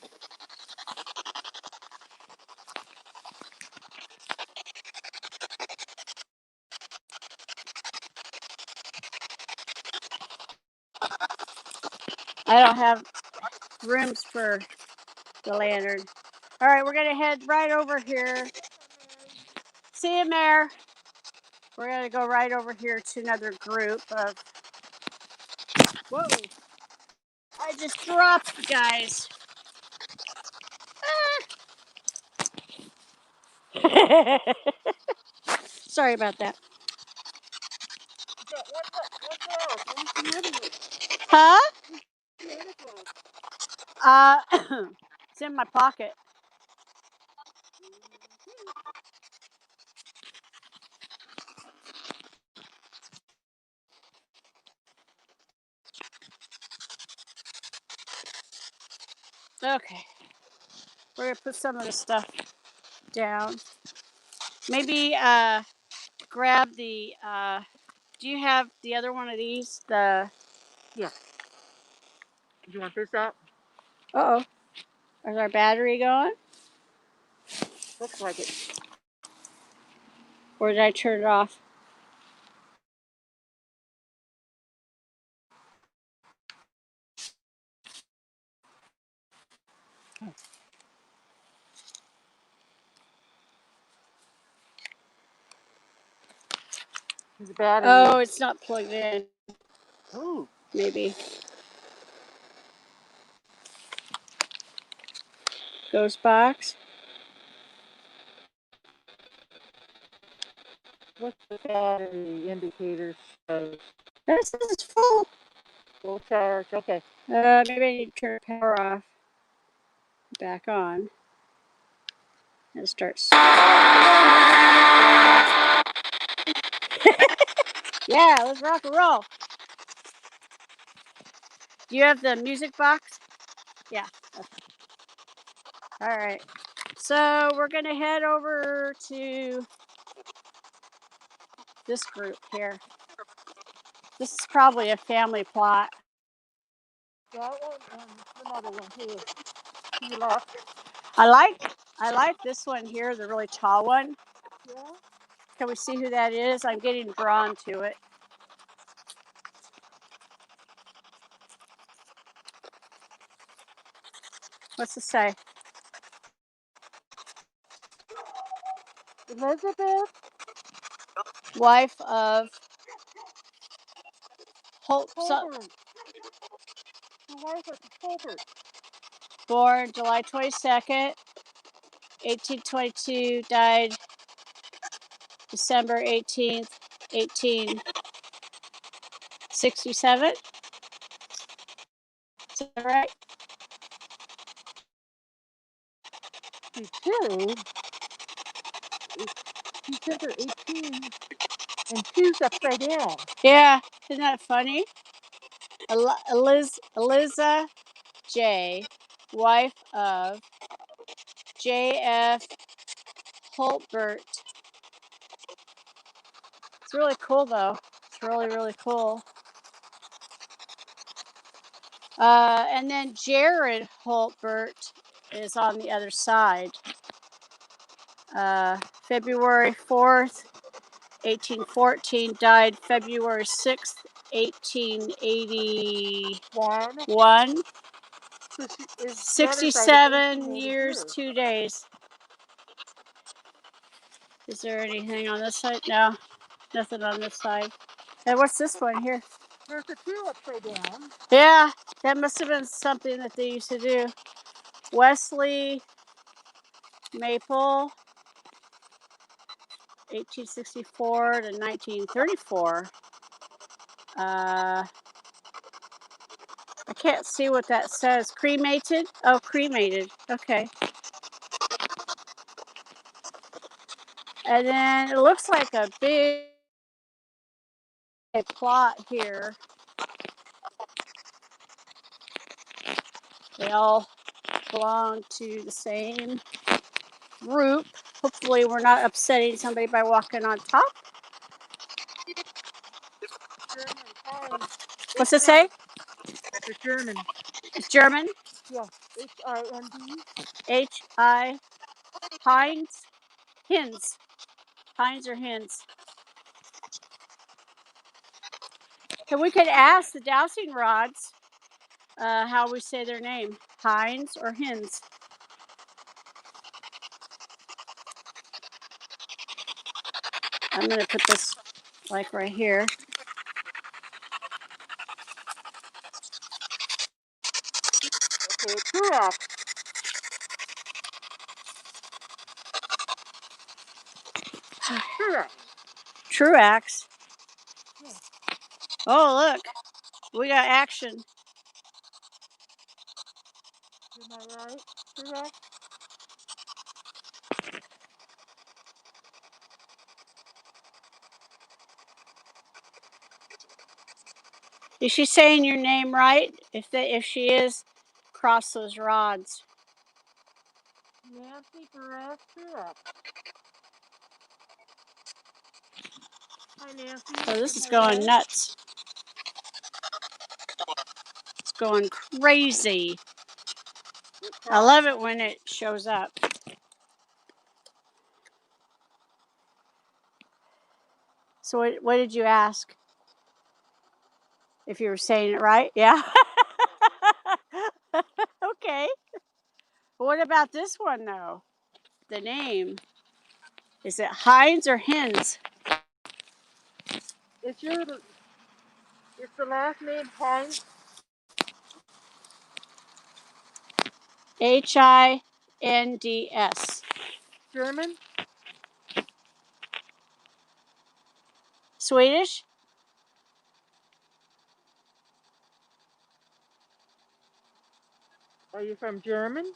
I don't have rooms for the lantern. All right, we're gonna head right over here. See you, Mayor. We're gonna go right over here to another group of. Whoa! I just dropped you guys. Sorry about that. Huh? It's in my pocket. Okay. We're gonna put some of the stuff down. Maybe grab the. Do you have the other one of these? The. Yeah. Do you want this out? Uh oh. Is our battery going? Looks like it. Or did I turn it off? The battery. Oh, it's not plugged in. Ooh. Maybe. Ghost box. What's the battery indicator show? This is full. Full charge. Okay. Maybe I need to turn power off. Back on. And start. Yeah, let's rock and roll. Do you have the music box? Yeah. Okay. All right. So we're going to head over to this group here. This is probably a family plot. That one and another one too. You lost it. I like this one here, the really tall one. Yeah. Can we see who that is? I'm getting drawn to it. What's it say? Elizabeth. Wife of Holt. Colbert. The wife of Colbert. Born July 22nd, 1822. Died December 18th, 1867. Is that right? 62. He sent her 18 and 2's upside down. Yeah, isn't that funny? Eliza J, wife of J.F. Holbert. It's really cool, though. It's really, really cool. And then Jared Holbert is on the other side. February 4th, 1814, died February 6th, 1881. So she is 67 years, 2 days. Is there anything on this side? No, nothing on this side. And what's this one here? There's a 2 upside down. Yeah, that must have been something that they used to do. Wesley Maple, 1864 to 1934. I can't see what that says. Cremated? Oh, cremated. Okay. And then it looks like a big plot here. They all belong to the same group. Hopefully we're not upsetting somebody by walking on top. German Heinz. What's it say? The German. It's German? Yeah. H-I-N-D. H-I, Heinz? Hins. Heinz or Hins. And we could ask the dowsing rods how we say their name. Heinz or Hins. I'm going to put this like right here. Okay, Truax. Truax. Truax. Yeah. Oh, look. We got action. Am I right? Truax? Is she saying your name right? If she is, cross those rods. Nancy Perez Truax. Hi, Nancy. Oh, this is Am I going right? nuts. It's going crazy. I love it when it shows up. So what did you ask? If you were saying it right? Yeah. Okay. What about this one, though? The name. Is it Heinz or Hins? Is the last name Heinz? Hinds. German? Swedish? Are you from Germany?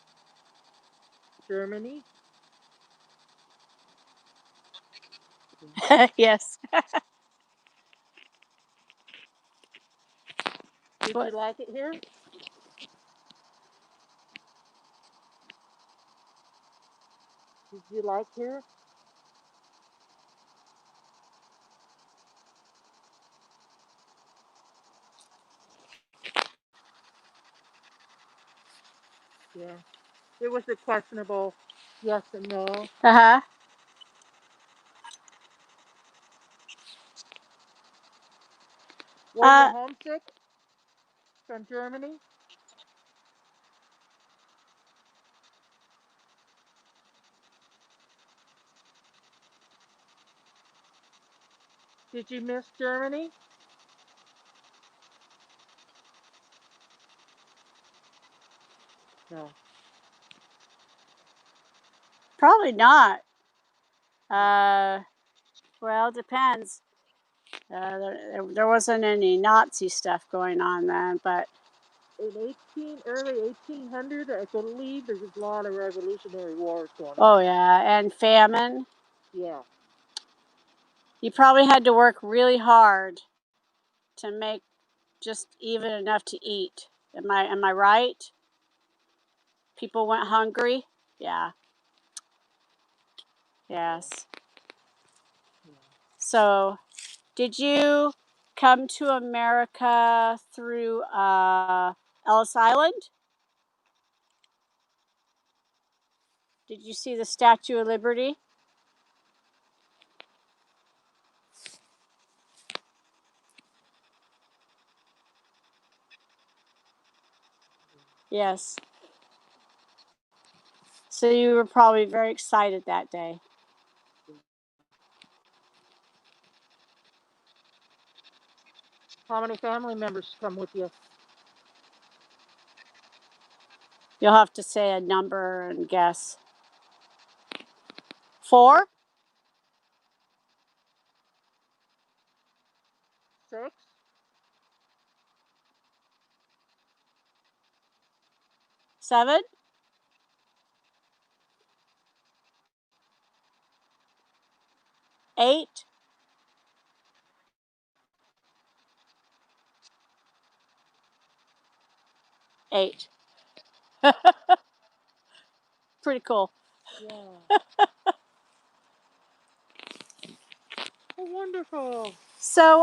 Yes. Did you like it here? Did you like here? Yeah. It was a questionable yes and no. Uh-huh. Were you homesick from Germany? Did you miss Germany? No. Probably not. Well, it depends. There wasn't any Nazi stuff going on then, but In early 1800, I believe there was a lot of revolutionary wars going on. oh yeah, and famine. Yeah. You probably had to work really hard to make just even enough to eat. Am I right? People went hungry? Yeah. Yes. So, did you come to America through Ellis Island? Did you see the Statue of Liberty? Yes. So you were probably very excited that day. How many family members come with you? You'll have to say a number and guess. 4? 6? 7? 8? 8. Pretty cool. Yeah. Oh, wonderful. So,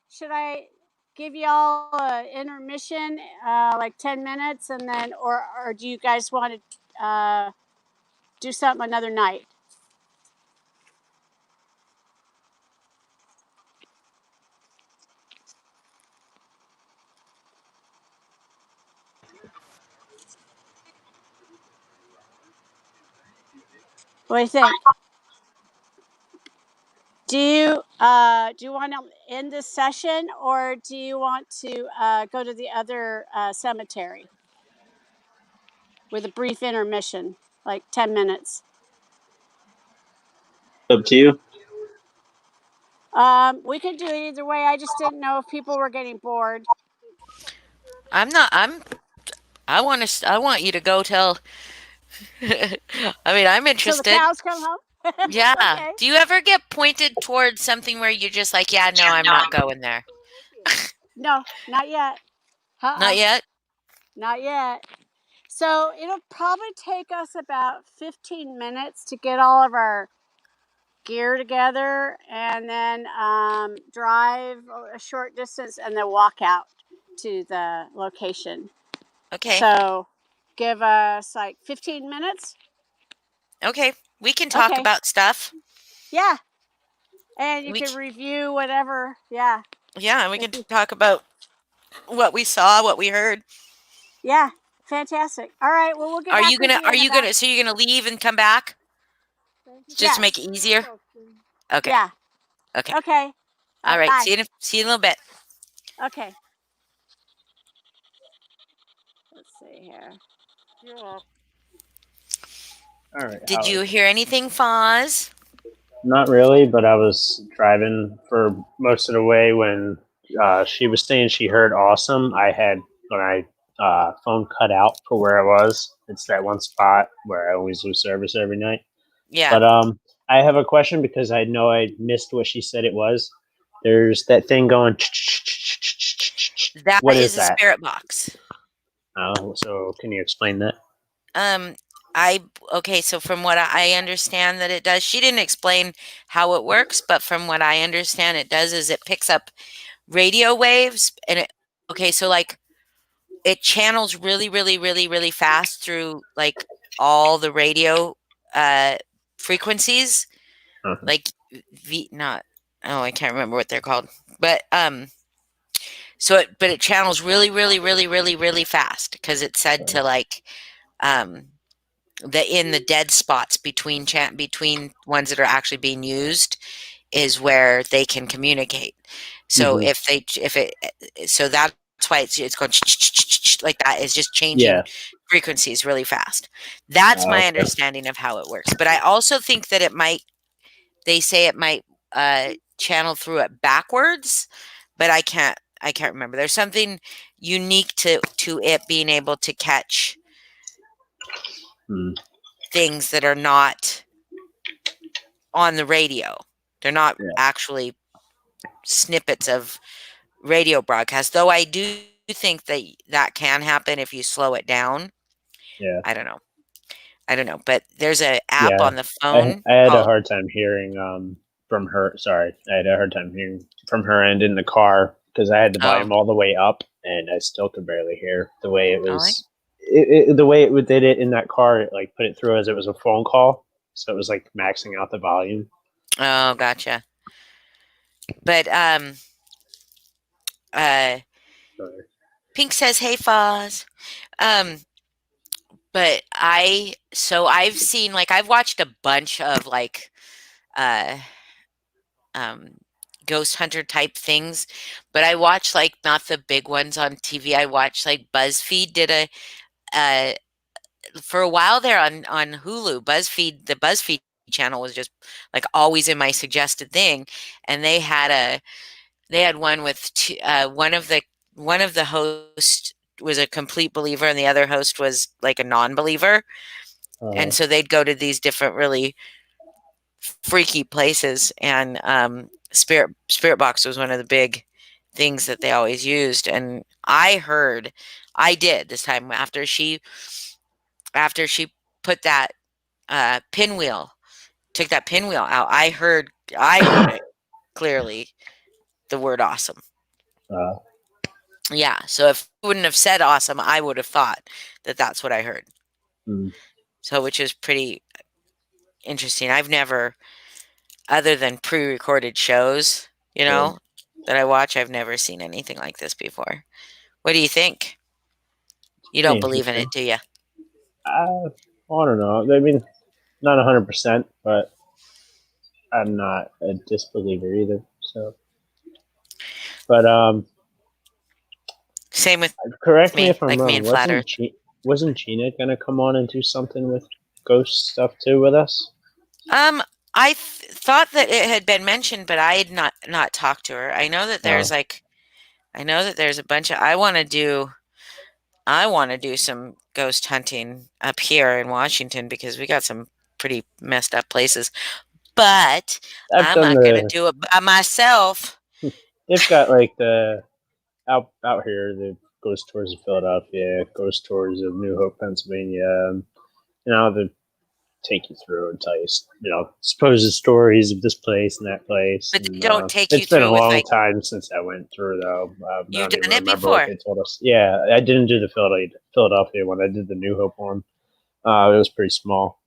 should I give y'all an intermission, like 10 minutes, and then, or do you guys want to do something another night? What do you think? Do you want to end this session, or do you want to go to the other cemetery with a brief intermission, like 10 minutes? Up to you. We could do it either way. I just didn't know if people were getting bored. I'm not. I want to. I want you to go till. I mean, I'm Till the interested. cows come home. Yeah. Okay. Do you ever get pointed towards something where you're just like, yeah, no, I'm not going there? No, not yet. Not yet. Not yet. So it'll probably take us about 15 minutes to get all of our gear together, and then drive a short distance and then walk out to the location. Okay. So give us like 15 minutes. Okay. We can talk Okay. about stuff. Yeah. And you We can c- review whatever. Yeah. Yeah, and we If can you- talk about what we saw, what we heard. Yeah. Fantastic. All right. Well, we'll get Are back you with gonna? you Are in you about. gonna? So you're gonna leave and come back Thank you. just to Yes. make it easier? Okay. Yeah. Okay. Okay. All right. Bye. See you in a little bit. Okay. Let's see here. You're welcome. All right. Did you Alex. hear anything, Foz? Not really, but I was driving for most of the way when she was saying she heard awesome. I had my phone cut out for where I was. It's that one spot where I always lose service every night. Yeah. But I have a question because I know I missed what she said it was. There's that thing going. That What is is a that? spirit box. Oh, so can you explain that? Okay, so from what I understand that it does, she didn't explain how it works, but from what I understand it does is it picks up radio waves and so like it channels really, really, really, really fast through like all the radio frequencies. Uh-huh. Like I can't remember what they're called. But it channels really, really, really, really, really fast because it's said to like in the dead spots between ones that are actually being used is where they can communicate. So so that's why it's going like that, is just changing frequencies really fast. That's my understanding of how it works. But I also think that they say it might channel through it backwards, but I can't remember. There's something unique to it being able to catch things that are not on the radio. They're not Yeah. actually snippets of radio broadcast, though I do think that that can happen if you slow it down. Yeah. I don't know. But there's an app Yeah. on the phone I had a called hard time hearing from her. Sorry, I had a hard time hearing from her end in the car because I had the oh, volume all the way up and I still could barely hear the way it really? was. The way it did it in that car, it like put it through as it was a phone call, so it was like maxing out the volume. Oh, gotcha. But Sorry. Pink says, "Hey, Foz." Um, but I've seen, like, I've watched a bunch of like uh um ghost hunter type things, but I watch like not the big ones on TV. I watch like BuzzFeed did a uh for a while there on Hulu. The BuzzFeed channel was just like always in my suggested thing, and they had one with one of the hosts was a complete believer and the other host was like a non-believer, and so they'd go to these different really freaky places, and Spirit Box was one of the big things that they always used. And I did this time after she put that pinwheel took that pinwheel out, I heard it clearly, the word awesome. Yeah, so if you wouldn't have said awesome, I would have thought that that's what I heard. So, which is pretty interesting. I've never, other than pre-recorded shows, that I watch, I've never seen anything like this before. What do you think? You don't believe in it, do you? I don't know. I mean, not 100%, but I'm not a disbeliever either. So, but same with correct me if I'm like me wrong. and Flat Earth. Wasn't Gina gonna come on and do something with ghost stuff too with us? I thought that it had been mentioned, but I had not talked to her. I know that there's a bunch of I want to do some ghost hunting up here in Washington because we got some pretty messed up places. But I'm not going to do it by myself. They've got like the out here the ghost tours of Philadelphia, ghost tours of New Hope, Pennsylvania. The take you through and tell you, supposed stories of this place and that place. But and, they don't take you it's been through a with long time since I went through, though. You've I don't done even it remember before. what they told us. Yeah, I didn't do the Philadelphia one. I did the New Hope one. It was pretty small,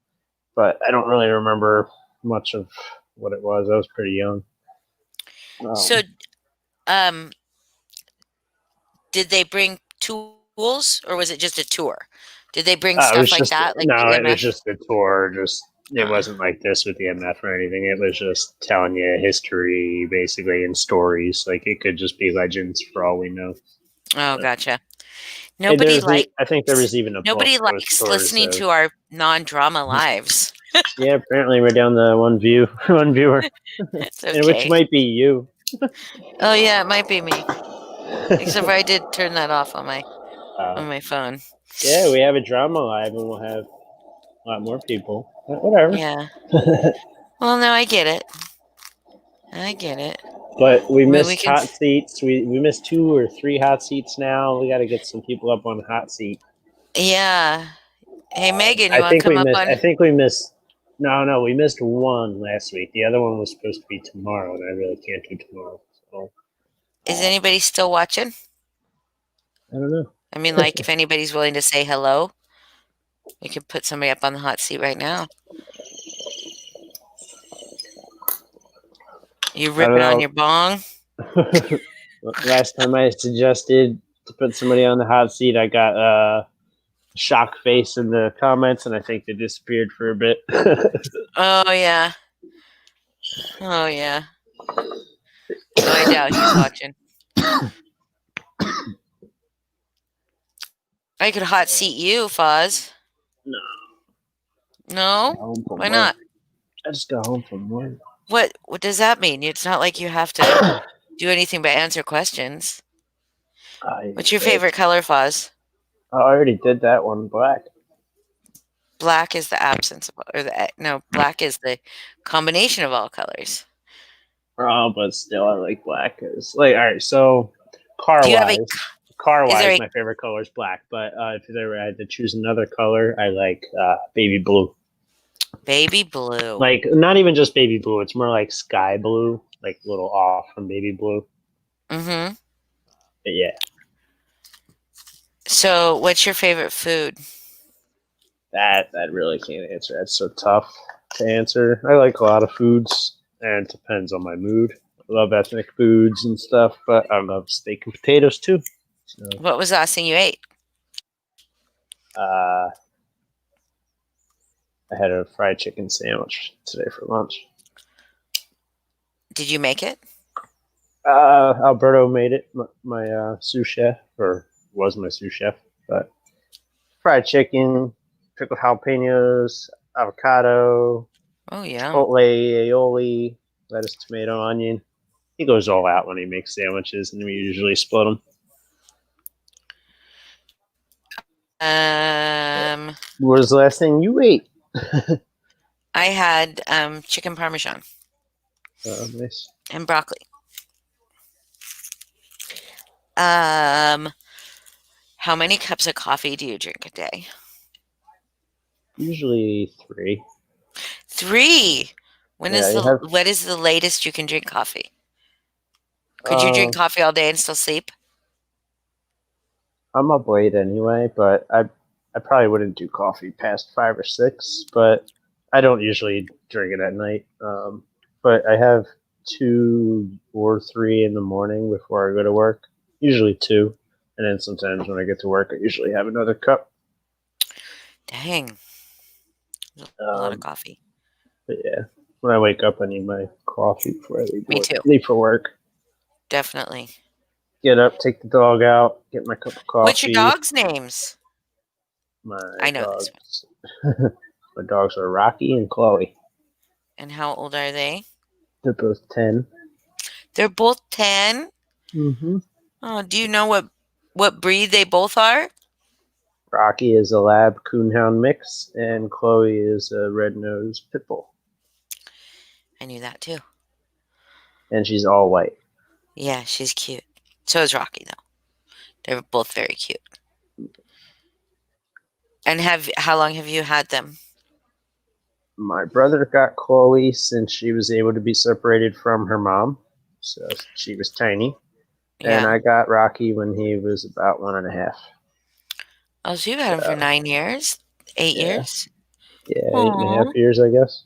but I don't really remember much of what it was. I was pretty young. So, did they bring tools, or was it just a tour? Did they bring stuff like that? Like it was just a tour. It wasn't like this with the EMF or anything. It was just telling you history, basically, and stories. Like, it could just be legends for all we know. Oh, gotcha. I think there was even a nobody book, likes listening to our non-drama lives. Yeah, apparently we're down to one viewer, It's okay. which might be you. Oh yeah, it might be me. Except for I did turn that off on my phone. Yeah, we have a drama live, and we'll have a lot more people. Whatever. Yeah. Well, no, I get it. But we missed hot seats. We missed 2 or 3 hot seats now. We got to get some people up on the hot seat. Yeah. Hey, Megan, you want to come up on? I think we missed. No, we missed one last week. The other one was supposed to be tomorrow, and I really can't do tomorrow. So. Is anybody still watching? I don't know. I mean, like, if anybody's willing to say hello, we could put somebody up on the hot seat right now. You ripping on your bong? Last time I suggested to put somebody on the hot seat, I got a shock face in the comments, and I think they disappeared for a bit. Oh, yeah. So I doubt he's watching. I could hot seat you, Foz. No? Why not? I just got home from work. What does that mean? It's not like you have to do anything but answer questions. What's your favorite color, Foz? I already did that one. Black. Black is the absence of, black is the combination of all colors. Oh, but still, I like black. Cause like, all right, so car Do you have a? wise, car Is there wise, a my favorite color is black. But if there I had to choose another color, I like baby blue. baby blue? Like not even just baby blue; it's more like sky blue, like a little off from baby blue. Mm-hmm. But yeah, So, what's your favorite food? that really can't answer. That's so tough to answer. I like a lot of foods, and it depends on my mood. I love ethnic foods and stuff, but I love steak and potatoes too. So, What was the last thing you ate? uh, I had a fried chicken sandwich today for lunch. Did you make it? Alberto made it, my sous chef, or was my sous chef. But fried chicken, pickled jalapenos, avocado, Oh yeah. chipotle, aioli, lettuce, tomato, onion. He goes all out when he makes sandwiches, and we usually split them. What was the last thing you ate? I had chicken parmesan Nice. and broccoli. Um, how many cups of coffee do you drink a day? Usually 3. 3. Yeah, you have. What is the latest you can drink coffee? Could you Uh, drink coffee all day and still sleep? I'm up late anyway, but I probably wouldn't do coffee past 5 or 6. But I don't usually drink it at night. But I have 2 or 3 in the morning before I go to work. Usually 2, and then sometimes when I get to work, I usually have another cup. Dang, a lot of Um, coffee. but yeah, when I wake up, I need my coffee before I Me too. leave for work. Definitely. Get up, take the dog out, get my cup of What's your coffee. dog's names? My I know this dogs, my dogs are Rocky and Chloe. And how old are they? They're both 10. They're both 10. Mm-hmm. Oh, do you know what breed they both are? Rocky is a Lab Coonhound mix, and Chloe is a red-nosed pit bull, I knew that too. and she's all white. Yeah, she's cute. So is Rocky though. They're both very cute. And how long have you had them? My brother got Chloe since she was able to be separated from her mom, so she was tiny. And Yeah. I got Rocky when he was about 1.5. Oh, so you've had them for 9 years? 8 Yeah. years? Yeah, Aw. 8.5 years, I guess.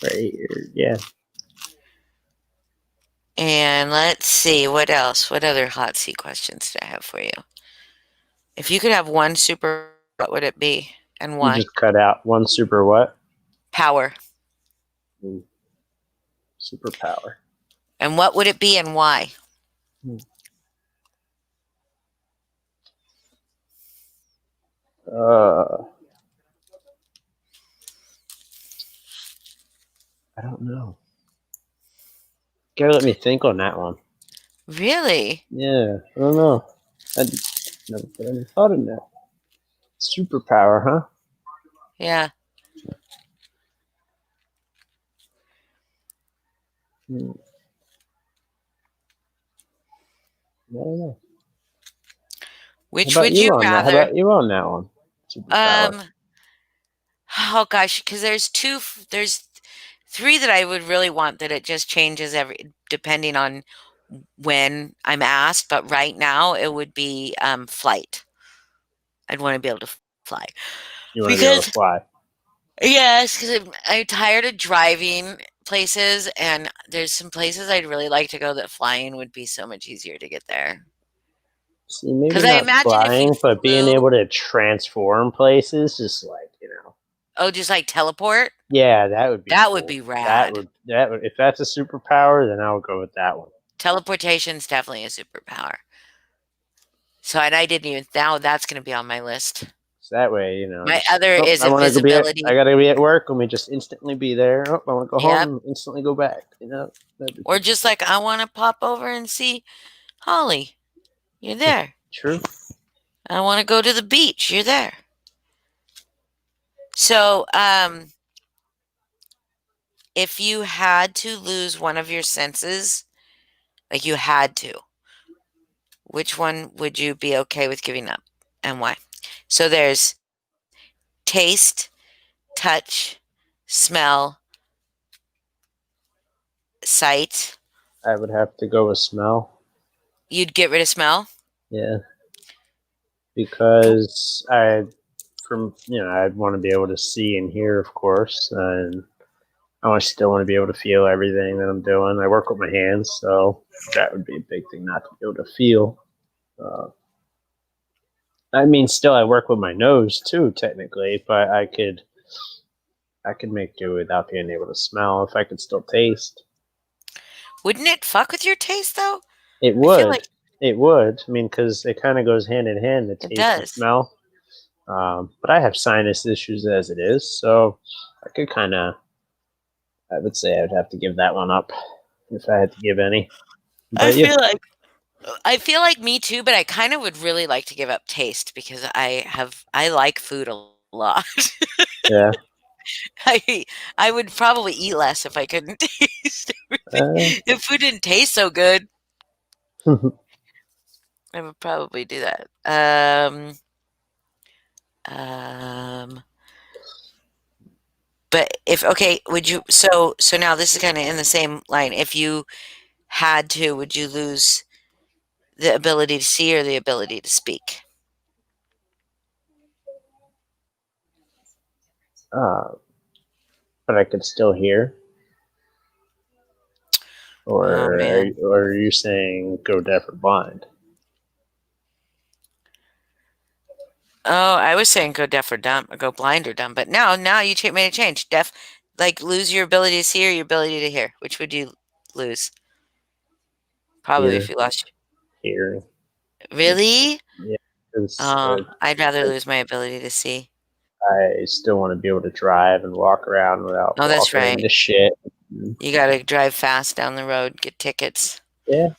Or 8 years, yeah. And let's see, what else? What other hot seat questions do I have for you? If you could have one super, what would it be and You why? just cut out one super what? Power. Superpower. And what would it be and why? I don't know. Gotta let me think on that one. Really? Yeah, I don't know. I never put any thought in that. Superpower, huh? Yeah. I don't know. Which How about would you you on that? How rather? about you on that one? Superpower. Oh gosh, because there's 3 that I would really want that it just changes depending on when I'm asked, but right now it would be flight. I'd want to be able to fly You want to be able to because fly? yes, because I'm tired of driving places, and there's some places I'd really like to go that flying would be so much easier to get there. See, maybe Because I not imagine if you flying, but being flew, able to transform places, just like just like teleport, Yeah, that would be that would cool. be rad. That would if that's a superpower, then I would go with that one. Teleportation's definitely a superpower. So, and I didn't even, now that's going to be on my list. So that way, My just, other is I want to be invisibility. I gotta be at work. Let me just instantly be there. Oh, I want to go Yep. home and instantly go back. That'd be Or just like, I want to pop over and see Holly. You're there. true. I want to go to the beach. You're there. So, if you had to lose one of your senses, like you had to, which one would you be okay with giving up and why? So there's taste, touch, smell, sight. I would have to go with smell. You'd get rid of smell? Yeah, because I'd want to be able to see and hear, of course, and still want to be able to feel everything that I'm doing. I work with my hands, so that would be a big thing not to be able to feel. Still I work with my nose too, technically, but I could make do without being able to smell if I could still taste. Wouldn't it fuck with your taste though? It would. It would. because it kind of goes hand in hand, the taste and smell. But I have sinus issues as it is, so I would say I would have to give that one up if I had to give any. But I feel like me too, but I kind of would really like to give up taste because I like food a lot. Yeah. I would probably eat less if I couldn't taste everything. If food didn't taste so good, I would probably do that. But would you? So now this is kind of in the same line. If you had to, would you lose the ability to see or the ability to speak? But I could still hear. Or are you saying go deaf or blind? Oh, I was saying go deaf or dumb, or go blind or dumb. But now you made a change. Deaf, like lose your ability to see or your ability to hear. Which would you lose? Probably if you lost hearing. Really? Yeah. I'd rather lose my ability to see. I still want to be able to drive and walk around without that's right. into shit. You got to drive fast down the road, get tickets. Yeah.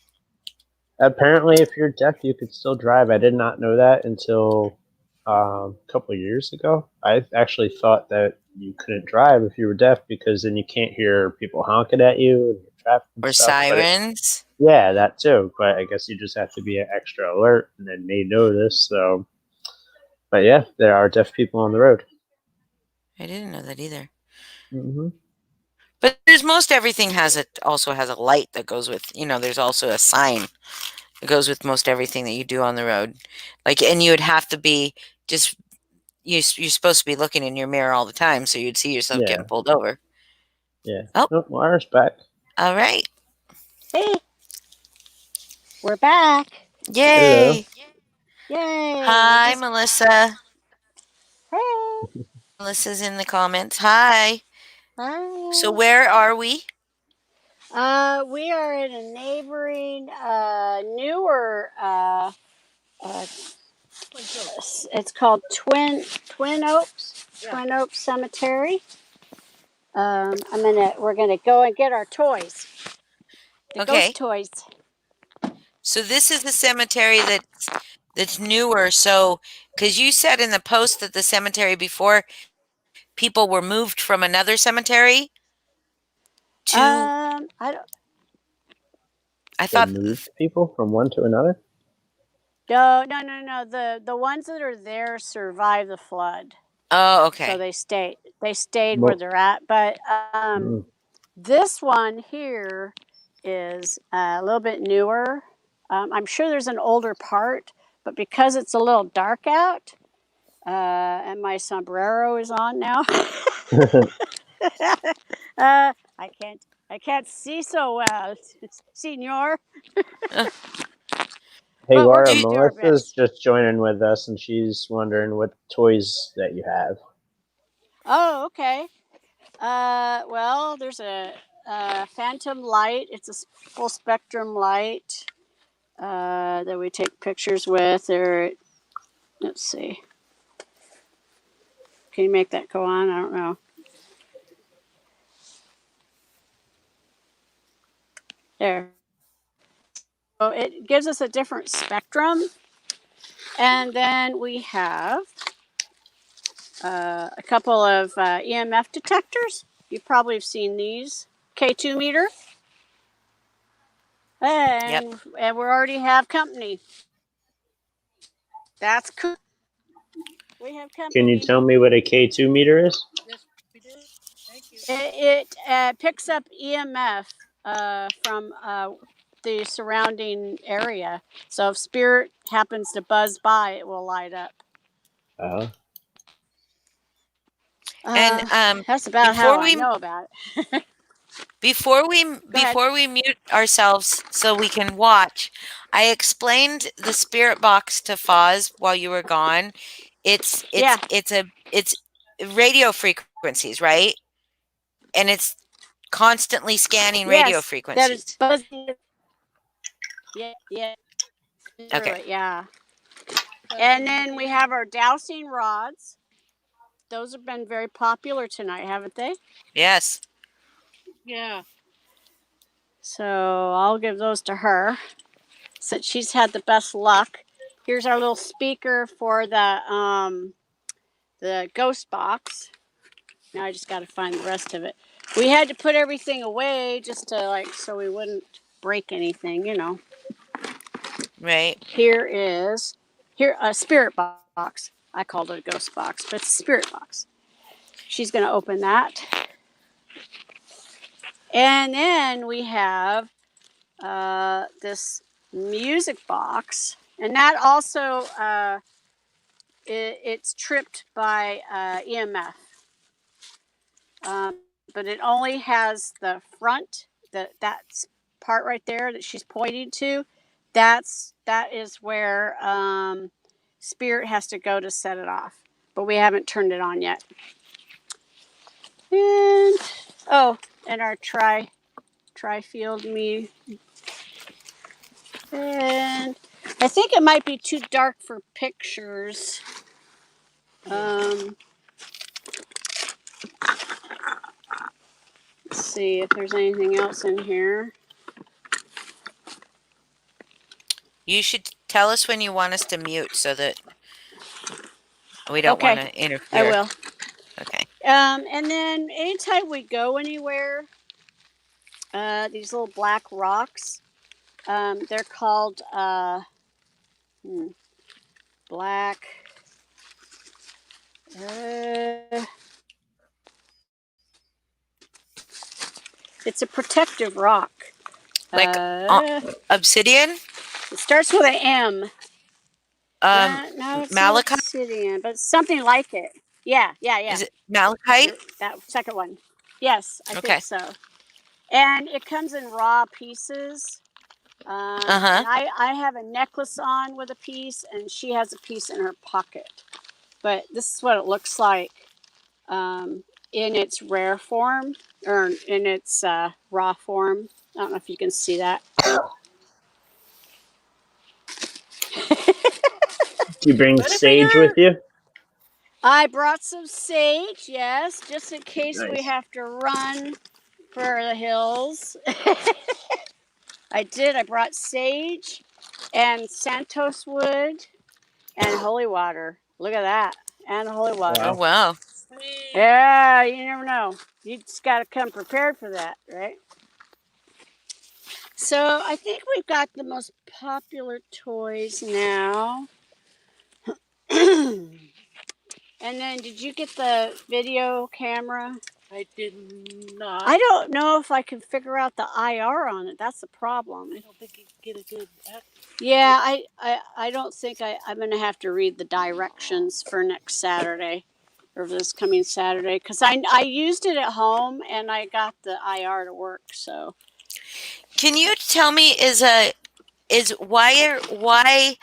Apparently, if you're deaf, you could still drive. I did not know that until a couple of years ago. I actually thought that you couldn't drive if you were deaf because then you can't hear people honking at you and traffic or sirens. Yeah, that too. But I guess you just have to be extra alert, and then they know this. So, but yeah, there are deaf people on the road. I didn't know that either. Mm-hmm. But most everything also has a light that goes with. There's also a sign that goes with most everything that you do on the road. And you would have to be just you're supposed to be looking in your mirror all the time, so you'd see yourself getting pulled over. Yeah. Oh, Laura's back. All right. Hey, we're back. Yay! Hello. Yay! Hi, Melissa. Hey. Melissa's in the comments. Hi. Hi. So where are we? We are in a neighboring, newer. It's called Twin Oaks. Yeah. Twin Oaks Cemetery. We're gonna go and get our toys. The ghost toys. So this is the cemetery that's newer. So, because you said in the post that the cemetery before people were moved from another cemetery to. I thought moved people from one to another. No. The ones that are there survived the flood. Oh, okay. So they stayed where they're at. But this one here is a little bit newer. I'm sure there's an older part, but because it's a little dark out, and my sombrero is on now, I can't see so well, Senor. Hey, Laura, Melissa's just joining with us, and she's wondering what toys that you have. Oh, okay. Well, there's a phantom light. It's a full spectrum light that we take pictures with. Let's see. Can you make that go on? I don't know. There. So it gives us a different spectrum. And then we have a couple of EMF detectors. You probably have seen these. K2 meter. And we already have company. That's cool. We have company. Can you tell me what a K2 meter is? Yes, we do. Thank you. It picks up EMF from the surrounding area. So if spirit happens to buzz by, it will light up. And that's about how I know about it. before we ahead. mute ourselves so we can watch, I explained the spirit box to Foz while you were gone. It's radio frequencies, right? And it's constantly scanning radio Yes, frequencies. that is buzzing. Yeah. Okay. Yeah. And then we have our dowsing rods. Those have been very popular tonight, haven't they? Yes. Yeah. So I'll give those to her since she's had the best luck. Here's our little speaker for the ghost box. Now I just got to find the rest of it. We had to put everything away just to so we wouldn't break anything, you know. Right. Here a spirit box. I called it a ghost box, but it's a spirit box. She's going to open that. And then we have this music box. And that also, it's tripped by EMF. But it only has the front, that part right there that she's pointing to. That is where spirit has to go to set it off. But we haven't turned it on yet. And our tri-field me. And I think it might be too dark for pictures. Let's see if there's anything else in here. You should tell us when you want us to mute so that we don't want to interfere. I will. Okay. And then anytime we go anywhere, these little black rocks, they're called black. It's a protective rock. Like obsidian? It starts with an M. No, it's malachite? not obsidian, but something like it. Yeah. Is it malachite? That second one. Yes, I think so. And it comes in raw pieces. And I have a necklace on with a piece, and she has a piece in her pocket. But this is what it looks like in its rare form, or in its raw form. I don't know if you can see that. Do you bring sage with you? I brought some sage, yes, just in case we have to run for the hills. I did. I brought sage and Santos wood and holy water. Look at that. And holy water. Oh, wow. Yeah, you never know. You just got to come prepared for that, right? So I think we've got the most popular toys now. And then did you get the video camera? I did not. I don't know if I can figure out the IR on it. That's the problem. I don't think you can get a good. Yeah, I don't think I'm going to have to read the directions for next Saturday, or this coming Saturday, because I used it at home and I got the IR to work. So, can you tell me why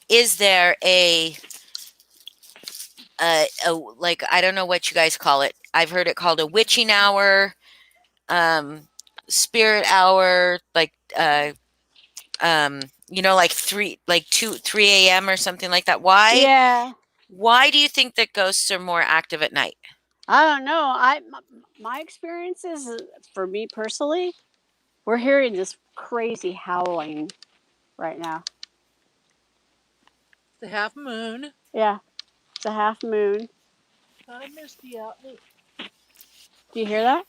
is there a like, I don't know what you guys call it. I've heard it called a witching hour, spirit hour, like like 3 a.m. or something like that. Why? Yeah. Why do you think that ghosts are more active at night? I don't know. My experience is, for me personally, we're hearing this crazy howling right now. The half moon. Yeah, it's a half moon. I missed you out. Do you hear that?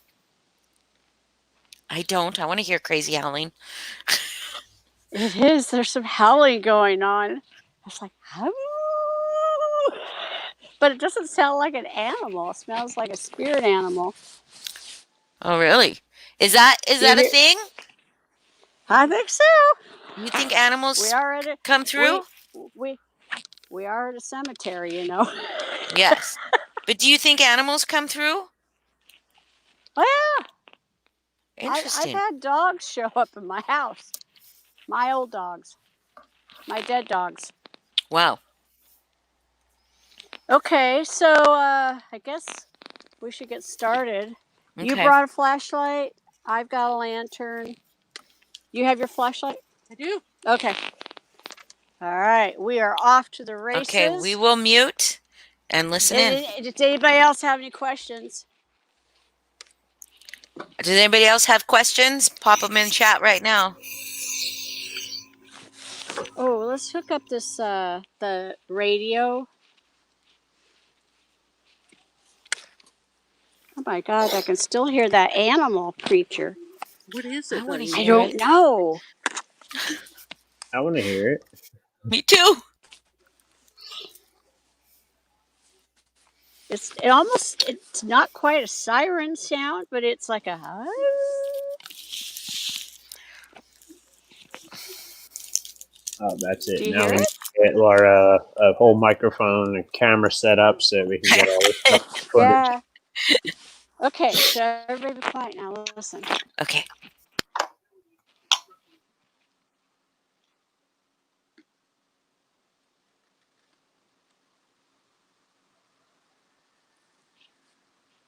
I don't. I want to hear crazy howling. It is. There's some howling going on. It's like, "Hoo!" But it doesn't sound like an animal. It smells like a spirit animal. Oh, really? Is that You a hear? thing? I think so. You think We animals are at a come we through? we we are at a cemetery, you know. Yes. But do you think animals come through? Well, yeah, I've Interesting. had dogs show up in my house. My old dogs, my dead dogs. Wow. Okay, so I guess we should get started. You Okay. brought a flashlight. I've got a lantern. You have your flashlight? I do. Okay. All right. We are off to the Okay, we races. will mute and listen in. Does anybody else have any questions? Does anybody else have questions? Pop them in chat right now. Oh, let's hook up this the radio. Oh my God, I can still hear that animal creature. What is I it, want to honey? I hear don't it. know. I want to hear it. Me too. It's not quite a siren sound, but it's like a Oh, that's Do it. you Now hear we need it? to get Laura a whole microphone and camera set up so that we can get all this stuff footage. Yeah. Okay, so everybody be quiet now. Listen. Okay.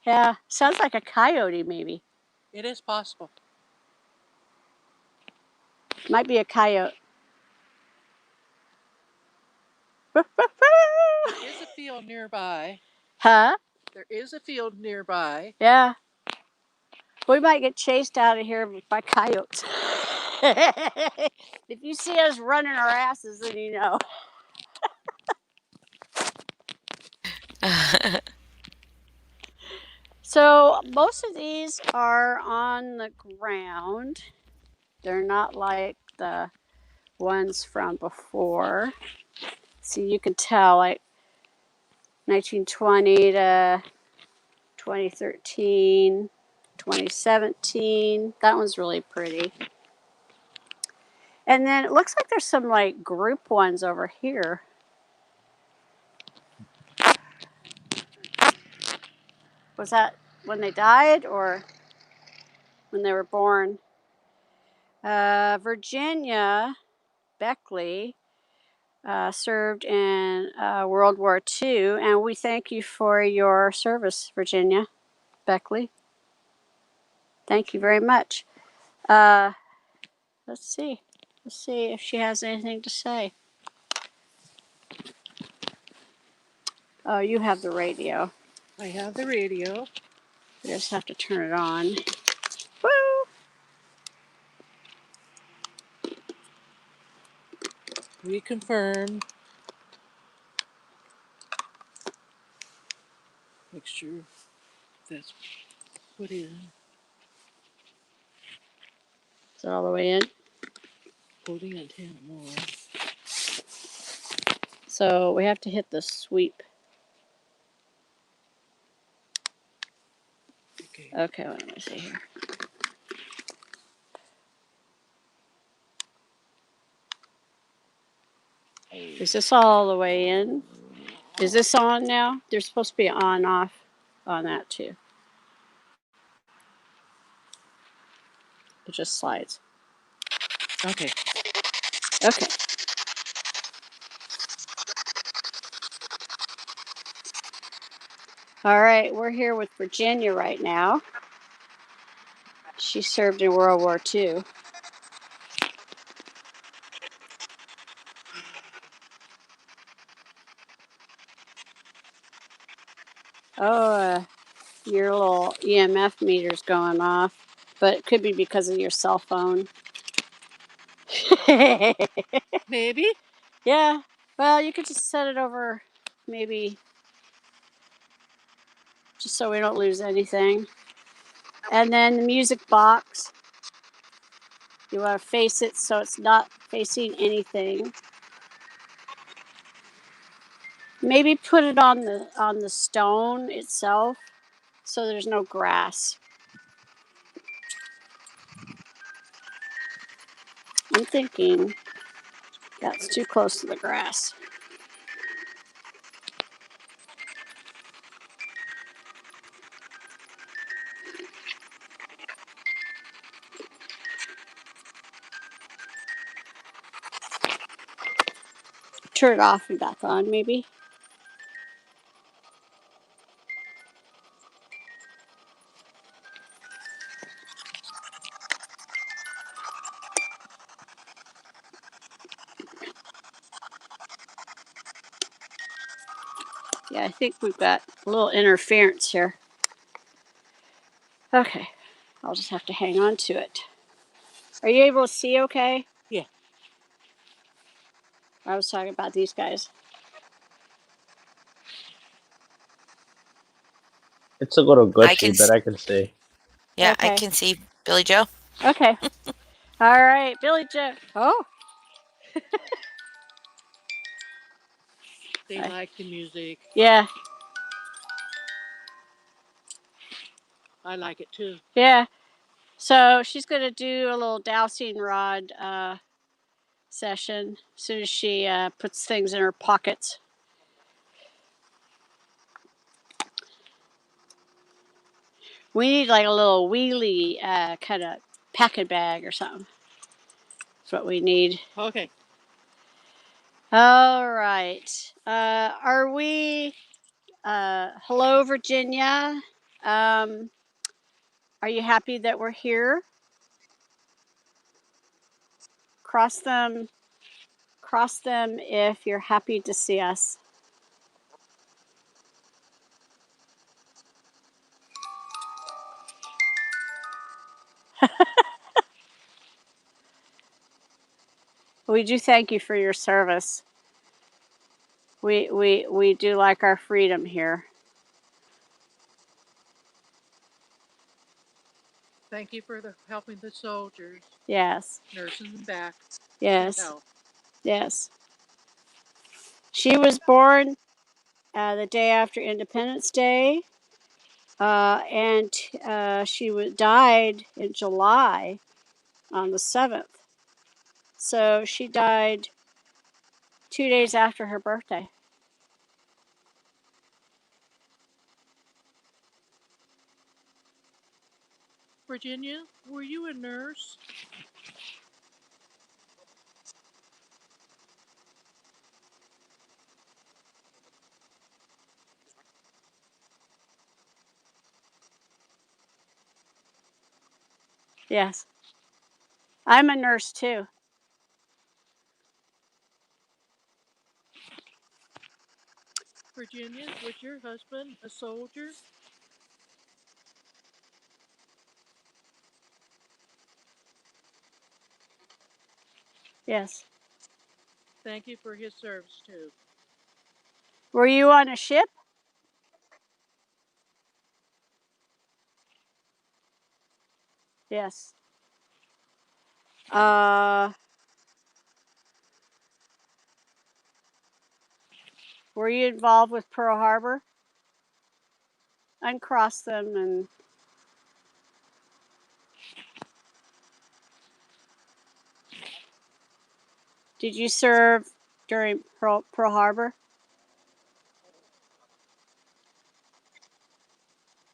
Yeah, sounds like a coyote maybe. It is possible. Might be a coyote. There is a field nearby. Huh? There is a field nearby. Yeah. We might get chased out of here by coyotes. If you see us running our asses, then you know. So most of these are on the ground. They're not like the ones from before. So you can tell like 1920 to 2013, 2017. That one's really pretty. And then it looks like there's some like group ones over here. Was that when they died or when they were born? Virginia Beckley served in World War II, and we thank you for your service, Virginia Beckley. Thank you very much. Let's see. Let's see if she has anything to say. Oh, you have the radio. I have the radio. You just have to turn it on. Woo! Reconfirm. Make sure that's put in. Is it all the way in? Holding antenna more. So we have to hit the sweep. Okay. Okay, let me see here. Is this all the way in? Is this on now? There's supposed to be on off on that too. It just slides. Okay. Okay. All right, we're here with Virginia right now. She served in World War II. Oh, your little EMF meter's going off, but it could be because of your cell phone. Maybe. Yeah, well, you could just set it over maybe just so we don't lose anything. And then the music box. You want to face it so it's not facing anything. Maybe put it on the stone itself so there's no grass. I'm thinking that's too close to the grass. Turn it off and back on, maybe. Yeah, I think we've got a little interference here. Okay, I'll just have to hang on to it. Are you able to see okay? Yeah. I was talking about these guys. It's a little I can glitchy, but I can see. Yeah, I Okay. can see Billy Joe. Okay. All right, Billy Joe. Oh, They like the music. yeah, I like it too. yeah. So she's going to do a little dowsing rod session as soon as she puts things in her pockets. We need like a little wheelie kind of packing bag or something. That's what we need. Okay. All right. Are we? Hello, Virginia. Are you happy that we're here? Cross them if you're happy to see us. We do thank you for your service. We do like our freedom here. Thank you for helping the soldiers, Yes. nursing them back. Yes. To health. Yes. She was born the day after Independence Day, and she died in July on the 7th. So she died 2 days after her birthday. Virginia, were you a nurse? Yes. I'm a nurse too. Virginia, was your husband a soldier? Yes. Thank you for his service too. Were you on a ship? Yes. Were you involved with Pearl Harbor? Uncross them and did you serve during Pearl Harbor?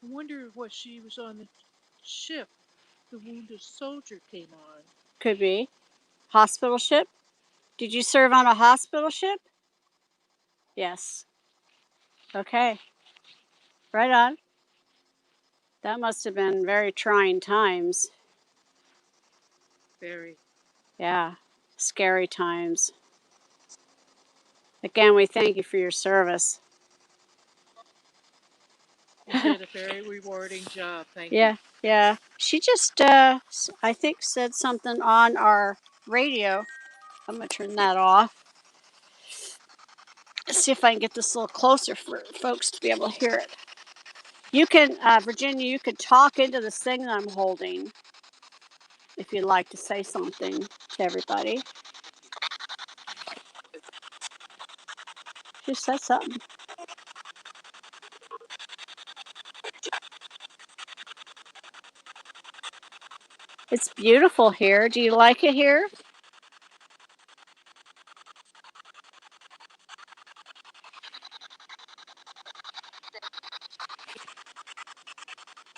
I wonder what she was on the ship the wounded soldier came on. Could be. Hospital ship? Did you serve on a hospital ship? Yes. Okay. Right on. That must have been very trying times. Very. Yeah. Scary times. Again, we thank you for your service. You did a very rewarding job. Thank you. Yeah, yeah. She just, I think, said something on our radio. I'm going to turn that off. Let's see if I can get this a little closer for folks to be able to hear it. You can, Virginia, you could talk into this thing that I'm holding. if you'd like to say something to everybody. Just say something. It's beautiful here. Do you like it here?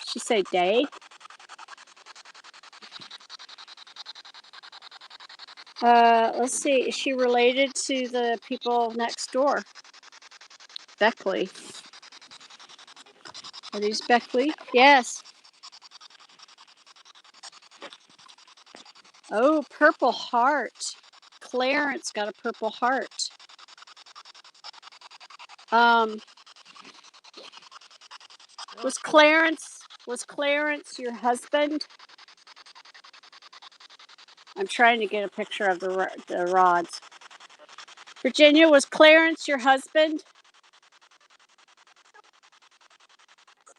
She say day? Let's see. Is she related to the people next door? Beckley. Are these Beckley? Yes. Oh, Purple Heart. Clarence got a Purple Heart. Was Clarence your husband? I'm trying to get a picture of the rods. Virginia, was Clarence your husband?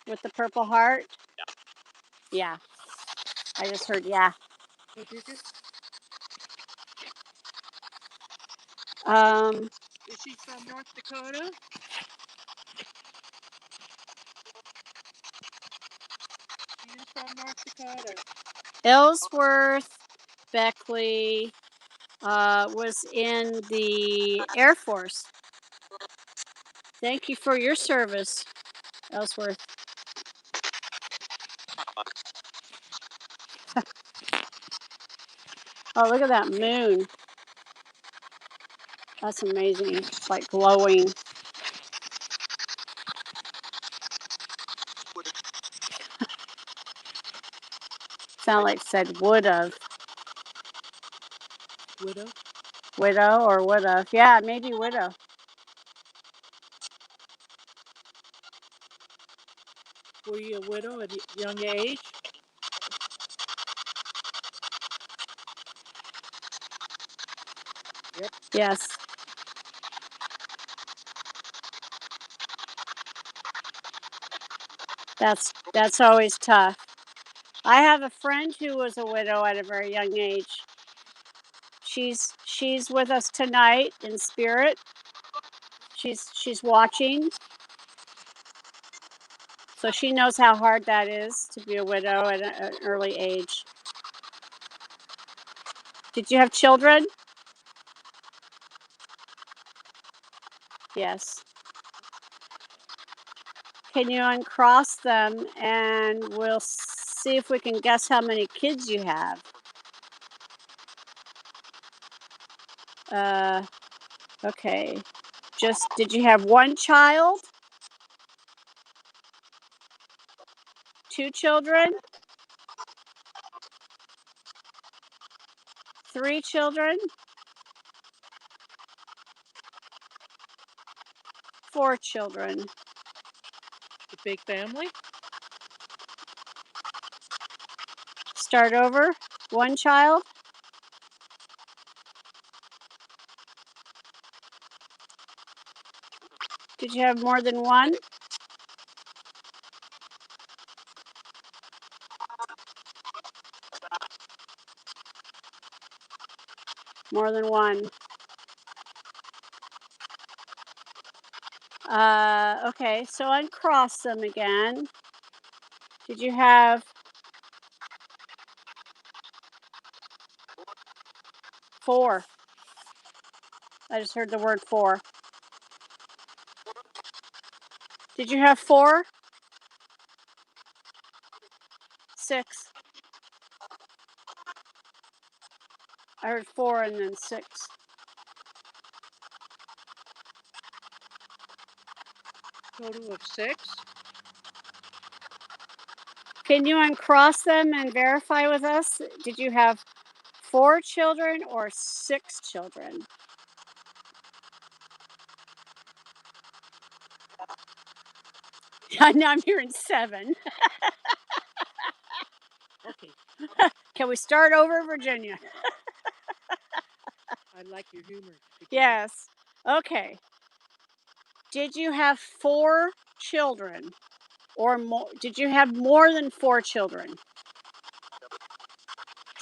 With the Purple Heart? Yeah. I just heard yeah. What did you? Is she from North Dakota? She is from North Dakota. Ellsworth Beckley was in the Air Force. Thank you for your service, Ellsworth. Oh, look at that moon. That's amazing. It's like glowing. Sound like said would have. Widow? Widow or would have. Yeah, maybe widow. Were you a widow at a young age? Yep. Yes. That's always tough. I have a friend who was a widow at a very young age. She's with us tonight in spirit. She's watching. So she knows how hard that is to be a widow at an early age. Did you have children? Yes. Can you uncross them and we'll see if we can guess how many kids you have? Okay. Did you have one child? 2 children? 3 children? 4 children? A big family? Start over. 1 child? Did you have more than one? More than one. Okay, so uncross them again. Did you have 4? I just heard the word 4. Did you have 4? 6. I heard 4 and then 6. Total of 6? Can you uncross them and verify with us? Did you have 4 children or 6 children? Now I'm hearing 7. Okay. Can we start over, Virginia? I like your humor. Yes. Okay. Did you have 4 children or more? Did you have more than 4 children?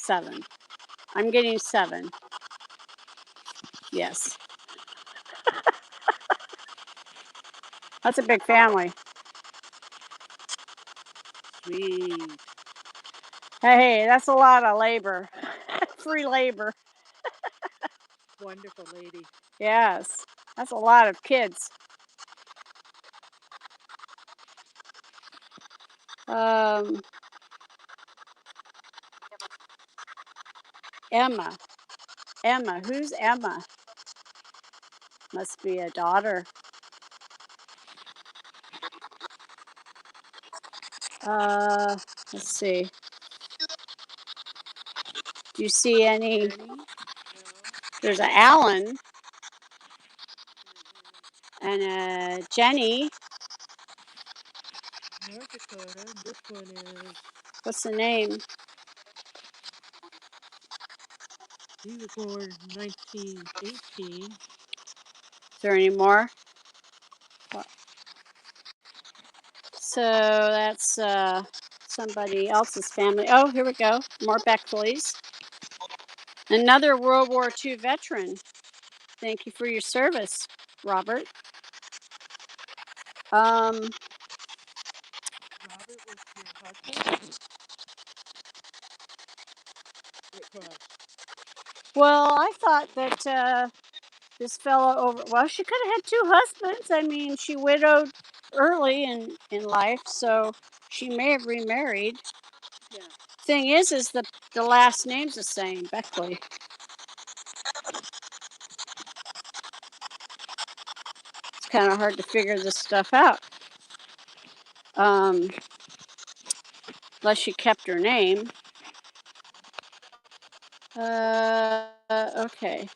7. I'm getting 7. Yes. That's a big family. Sweet. Hey, that's a lot of labor. Free labor. Wonderful lady. Yes. That's a lot of kids. Emma. Emma. Who's Emma? Must be a daughter. Let's see. Do you see any? Jenny? No. There's a Alan and a Jenny. North Dakota. This one is. What's the name? He was born 1918. Is there any more? So that's somebody else's family. Oh, here we go. More Beckleys. Another World War II veteran. Thank you for your service, Robert. Robert was your husband? It was. Well, I thought that this fellow over. Well, she could have had 2 husbands. I mean, she widowed early in life, so she may have remarried. Yeah. Thing is the last name's the same, Beckley. It's kind of hard to figure this stuff out. Unless she kept her name. Okay.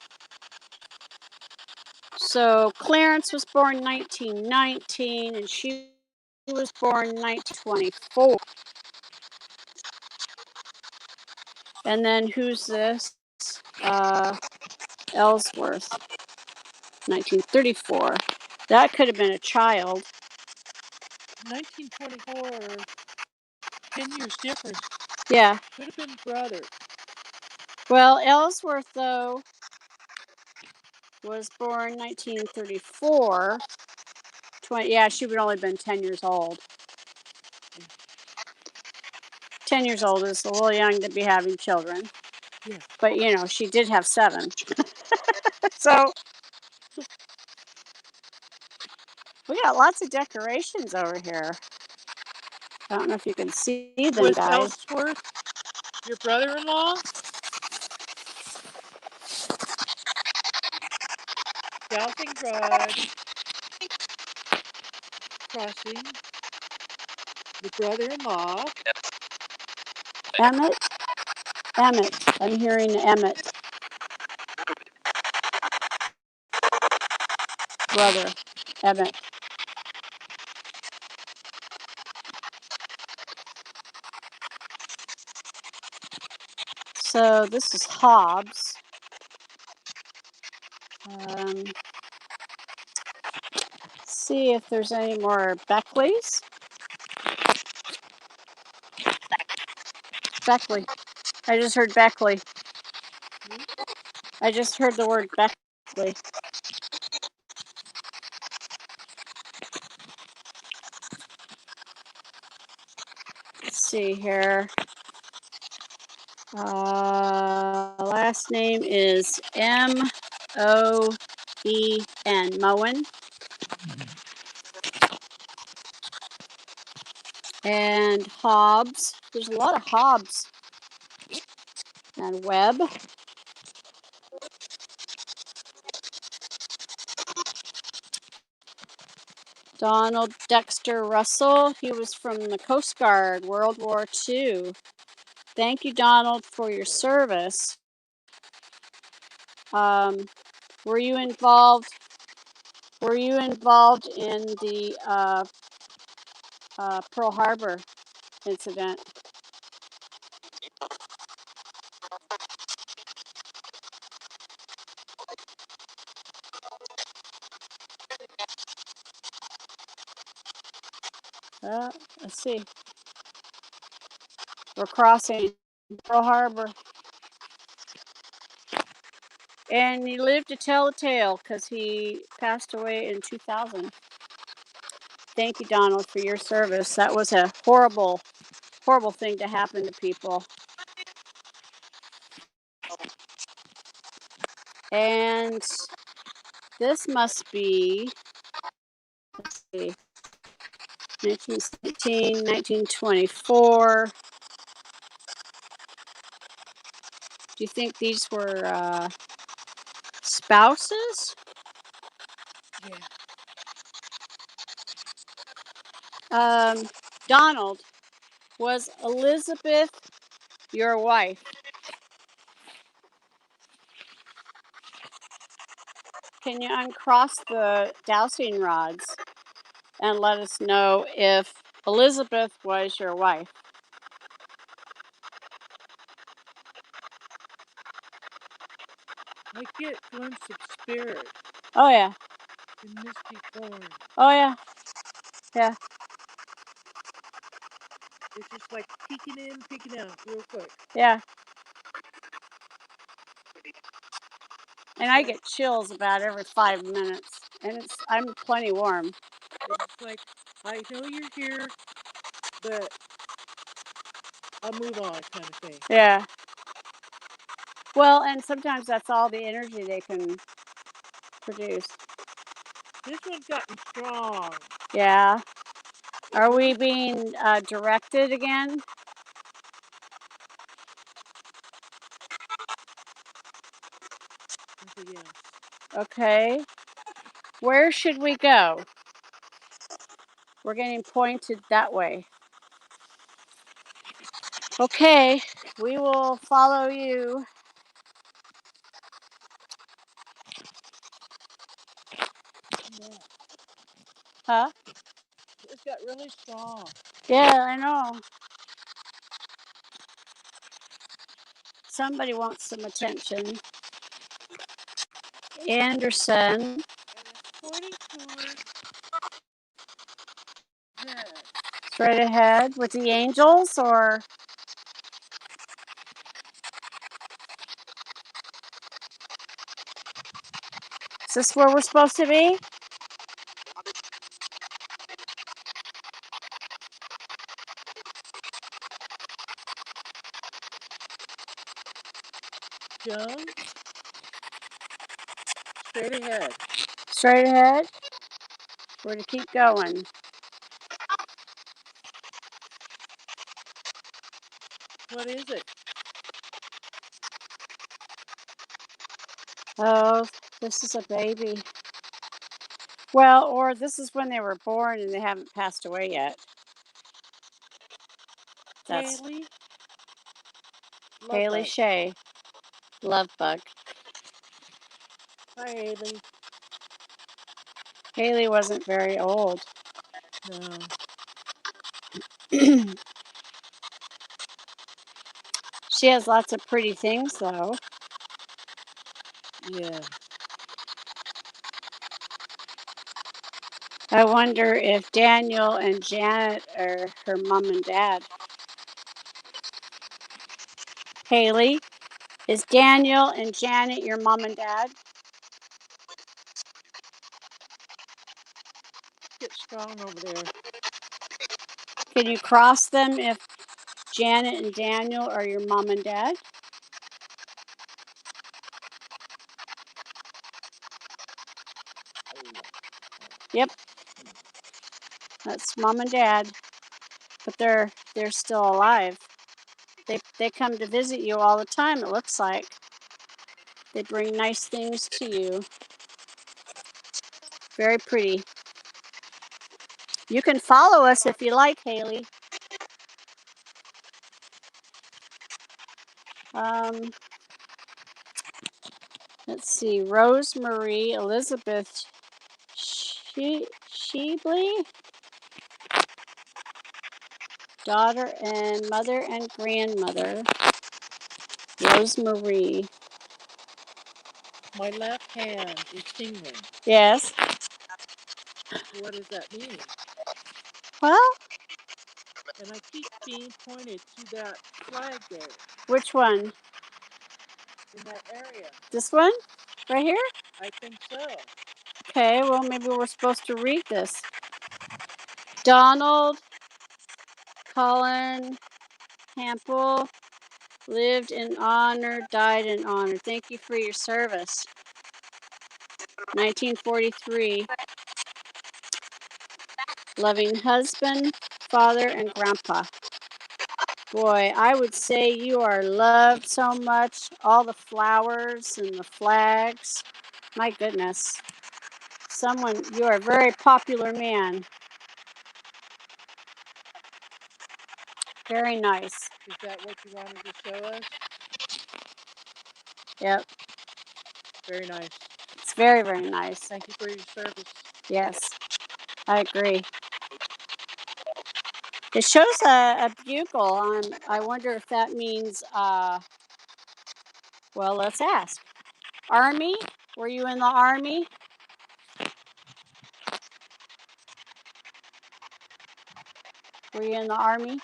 So Clarence was born 1919 and she was born 1924. And then who's this? Ellsworth, 1934. That could have been a child. 1924, 10 years difference. Yeah. Could have been brother. Well, Ellsworth, though, was born 1934. Yeah, she would only have been 10 years old. 10 years old is a little young to be having children. Yeah. But, you know, she did have 7. So we got lots of decorations over here. I don't know if you can see them, Was guys. Ellsworth your brother-in-law? Dowsing Rod. Crossing. The brother-in-law. Emmett? Emmett. I'm hearing Emmett. Brother. Emmett. So this is Hobbs. See if there's any more Beckleys. Beckley. I just heard Beckley. I just heard the word Beckley. Let's see here. Last name is M-O-E-N. Moen. And Hobbs. There's a lot of Hobbs. And Webb. Donald Dexter Russell. He was from the Coast Guard, World War II. Thank you, Donald, for your service. Were you involved? Were you involved in the Pearl Harbor incident? Let's see. We're crossing Pearl Harbor. And he lived to tell the tale because he passed away in 2000. Thank you, Donald, for your service. That was a horrible, horrible thing to happen to people. And this must be, let's see, 1917, 1924. Do you think these were spouses? Yeah. Donald, was Elizabeth your wife? Can you uncross the dowsing rods and let us know if Elizabeth was your wife? I get glimpse of spirit Oh, yeah. in misty form. Oh, yeah. Yeah. It's just like peeking in, peeking out real quick. Yeah. And I get chills about every 5 minutes. And I'm plenty warm. It's like, I know you're here, but I'll move on kind of thing. Yeah. Well, and sometimes that's all the energy they can produce. This one's gotten strong. Yeah. Are we being directed again? Yes. Okay. Where should we go? We're getting pointed that way. Okay, we will follow you. Yeah. Huh? It's got really strong. Yeah, I know. Somebody wants some attention. Anderson. And it's pointing towards head. Straight ahead with the angels, or is this where we're supposed to be? Joan. Straight ahead. Straight ahead. We're to keep going. What is it? Oh, this is a baby. Well, or this is when they were born and they haven't passed away yet. That's Haley. Haley Lovebug. Shea. Love bug. Hi, Haley. Haley wasn't very old. No. She has lots of pretty things, though. Yeah. I wonder if Daniel and Janet are her mom and dad. Haley, is Daniel and Janet your mom and dad? Get strong over there. Can you cross them if Janet and Daniel are your mom and dad? Yep. That's mom and dad. But they're still alive. They come to visit you all the time, it looks like. They bring nice things to you. Very pretty. You can follow us if you like, Haley. Let's see, Rosemary Elizabeth Sheebley, daughter and mother and grandmother. Rosemary. My left hand is tingling. Yes. What does that mean? Well, And I keep being pointed to that flag there which one? in that area. This one? Right here? I think so. Okay, well, maybe we're supposed to read this. Donald Cullen Hampel lived in honor, died in honor. Thank you for your service. 1943. Loving husband, father, and grandpa. Boy, I would say you are loved so much. All the flowers and the flags. My goodness. You are a very popular man. Very nice. Is that what you wanted to show us? Yep. Very nice. It's very, very nice. Thank you for your service. Yes, I agree. It shows a bugle. I wonder if that means, well, let's ask. Army? Were you in the Army? Were you in the Army?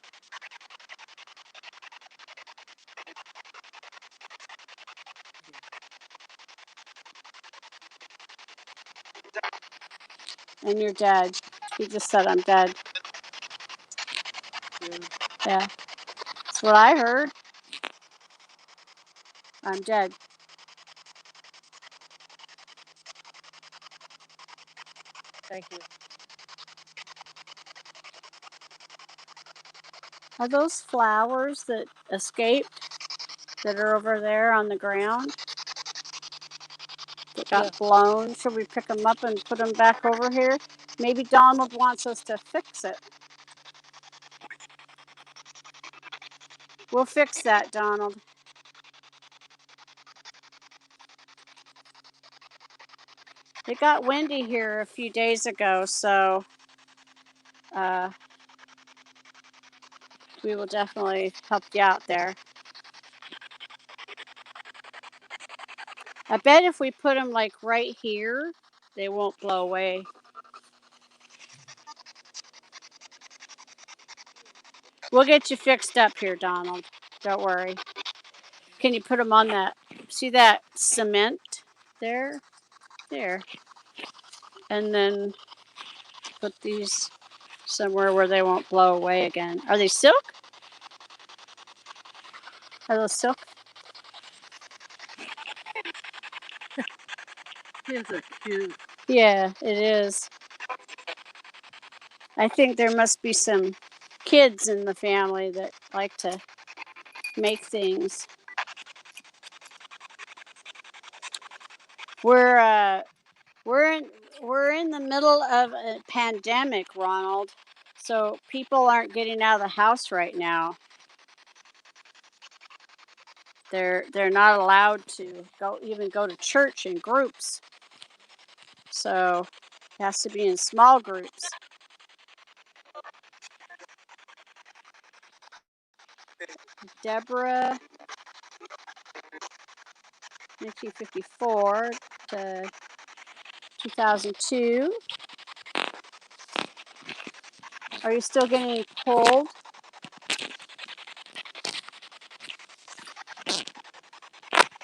And you're dead. He just said, I'm dead. Good. Yeah. That's what I heard. I'm dead. Thank you. Are those flowers that escaped that are over there on the ground that got blown? Should we pick them up and put them back over here? Maybe Donald wants us to fix it. We'll fix that, Donald. It got windy here a few days ago, so we will definitely help you out there. I bet if we put them like right here, they won't blow away. We'll get you fixed up here, Donald. Don't worry. Can you put them on that? See that cement there? There. And then put these somewhere where they won't blow away again. Are they silk? Are those silk? Kids are cute. Yeah, it is. I think there must be some kids in the family that like to make things. We're in the middle of a pandemic, Ronald. So people aren't getting out of the house right now. They're not allowed to go to church in groups. So it has to be in small groups. Deborah, 1954 to 2002. Are you still getting cold?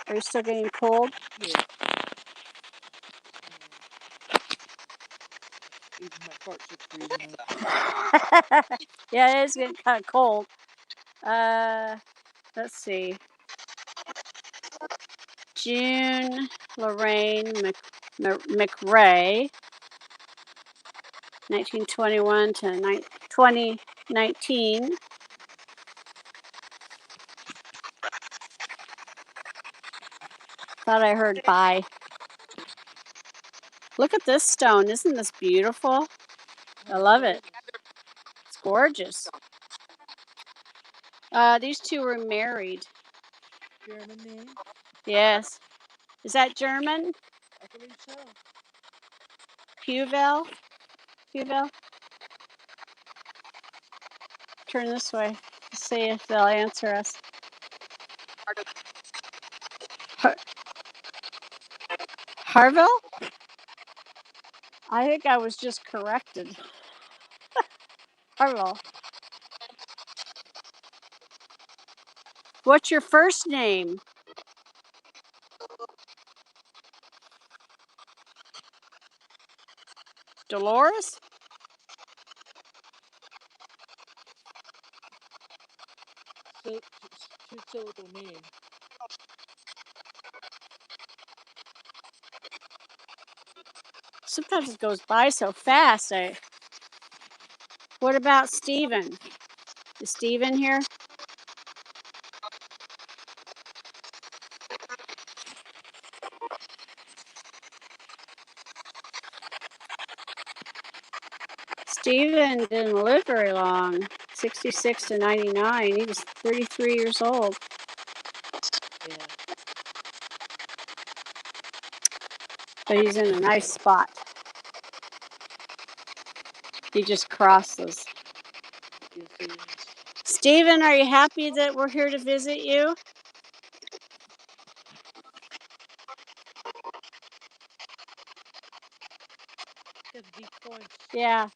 Are you still getting cold? Yeah. Even my farts are freezing up. Yeah, it is getting kind of cold. Let's see. June Lorraine McRae, 1921 to 2019. Thought I heard bye. Look at this stone. Isn't this beautiful? I love it. It's gorgeous. These two were married. German name? Yes. Is that German? I believe so. Huvel? Huvel? Turn this way to see if they'll answer us. Harville? I think I was just corrected. Harville. What's your first name? Dolores? Two-syllable name. Sometimes it goes by so fast. What about Steven? Is Steven here? Steven didn't live very long. 66 to 99. He was 33 years old. Yeah. But he's in a nice spot. He just crosses. Yes, it is. Steven, are you happy that we're here to visit you? He has a deep voice. Yeah,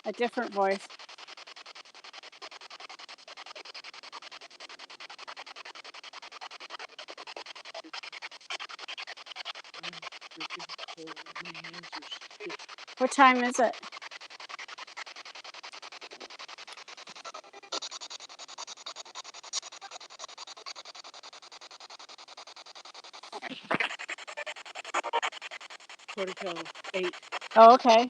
a different voice. I'm looking for who answers. What time is it? Quarter till 8. Oh, okay.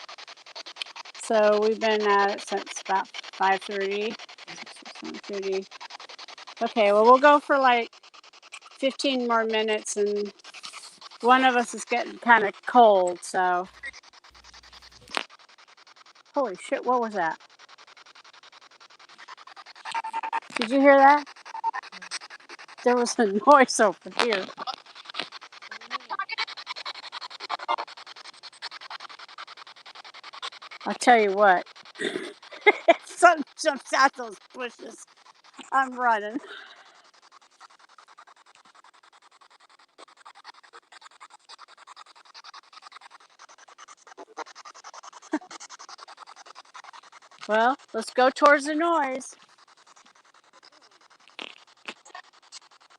So we've been at it since about 5:30, 7:30. Okay, well, we'll go for like 15 more minutes, and one of us is getting kind of cold, so. Holy shit, what was that? Did you hear that? There was a noise over here. I'll tell you what. If something jumps out those bushes, I'm running. Well, let's go towards the noise.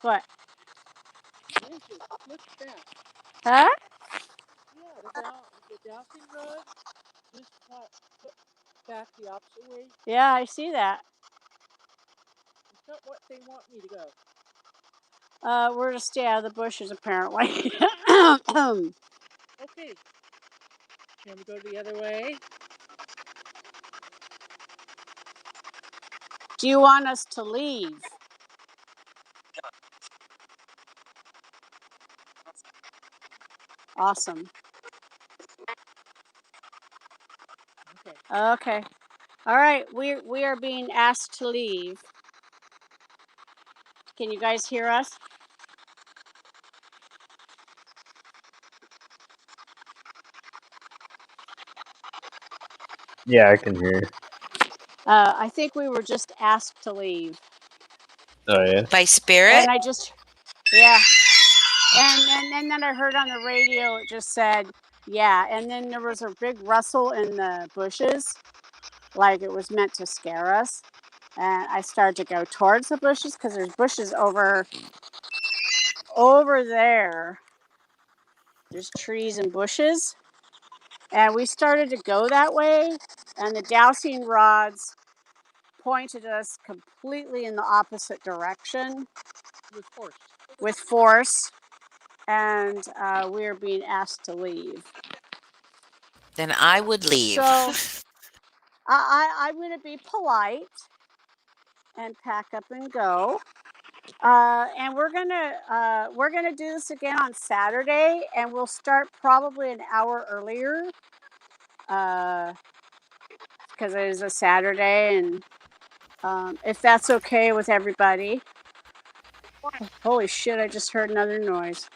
What? Look at that. Huh? Yeah, the dowsing rod just put back the opposite way. Yeah, I see that. It's not what they want me to go. We're to stay out of the bushes, apparently. Okay. Can we go the other way? Do you want us to leave? Awesome. Okay. Okay. All right, we are being asked to leave. Can you guys hear us? Yeah, I can hear. I think we were just asked to leave. Oh yeah. By spirit? And I just, yeah. And then I heard on the radio it just said, yeah. And then there was a big rustle in the bushes, like it was meant to scare us. And I started to go towards the bushes because there's bushes over there. There's trees and bushes. And we started to go that way, and the dowsing rods pointed us completely in the opposite direction with force, and we were being asked to leave. Then I would leave. So I'm going to be polite and pack up and go. And we're gonna do this again on Saturday, and we'll start probably an hour earlier, because it is a Saturday, and if that's okay with everybody. Holy shit! I just heard another noise.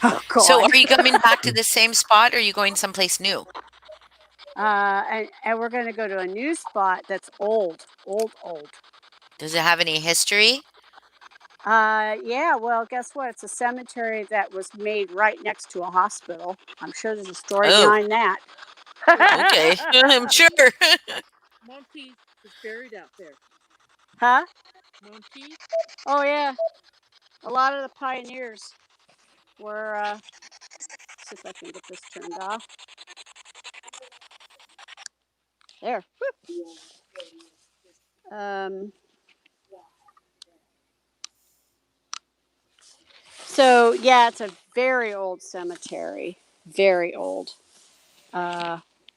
Oh God! So are you coming back to the same spot or are you going someplace new? And we're gonna go to a new spot that's old. Does it have any history? Yeah, well, guess what? It's a cemetery that was made right next to a hospital. I'm sure there's a story behind that. Okay, I'm sure. Monteith is buried out there. Huh? Monteith? Oh, yeah. A lot of the pioneers were, see if I can get this turned off. There. So yeah, it's a very old cemetery. Very old.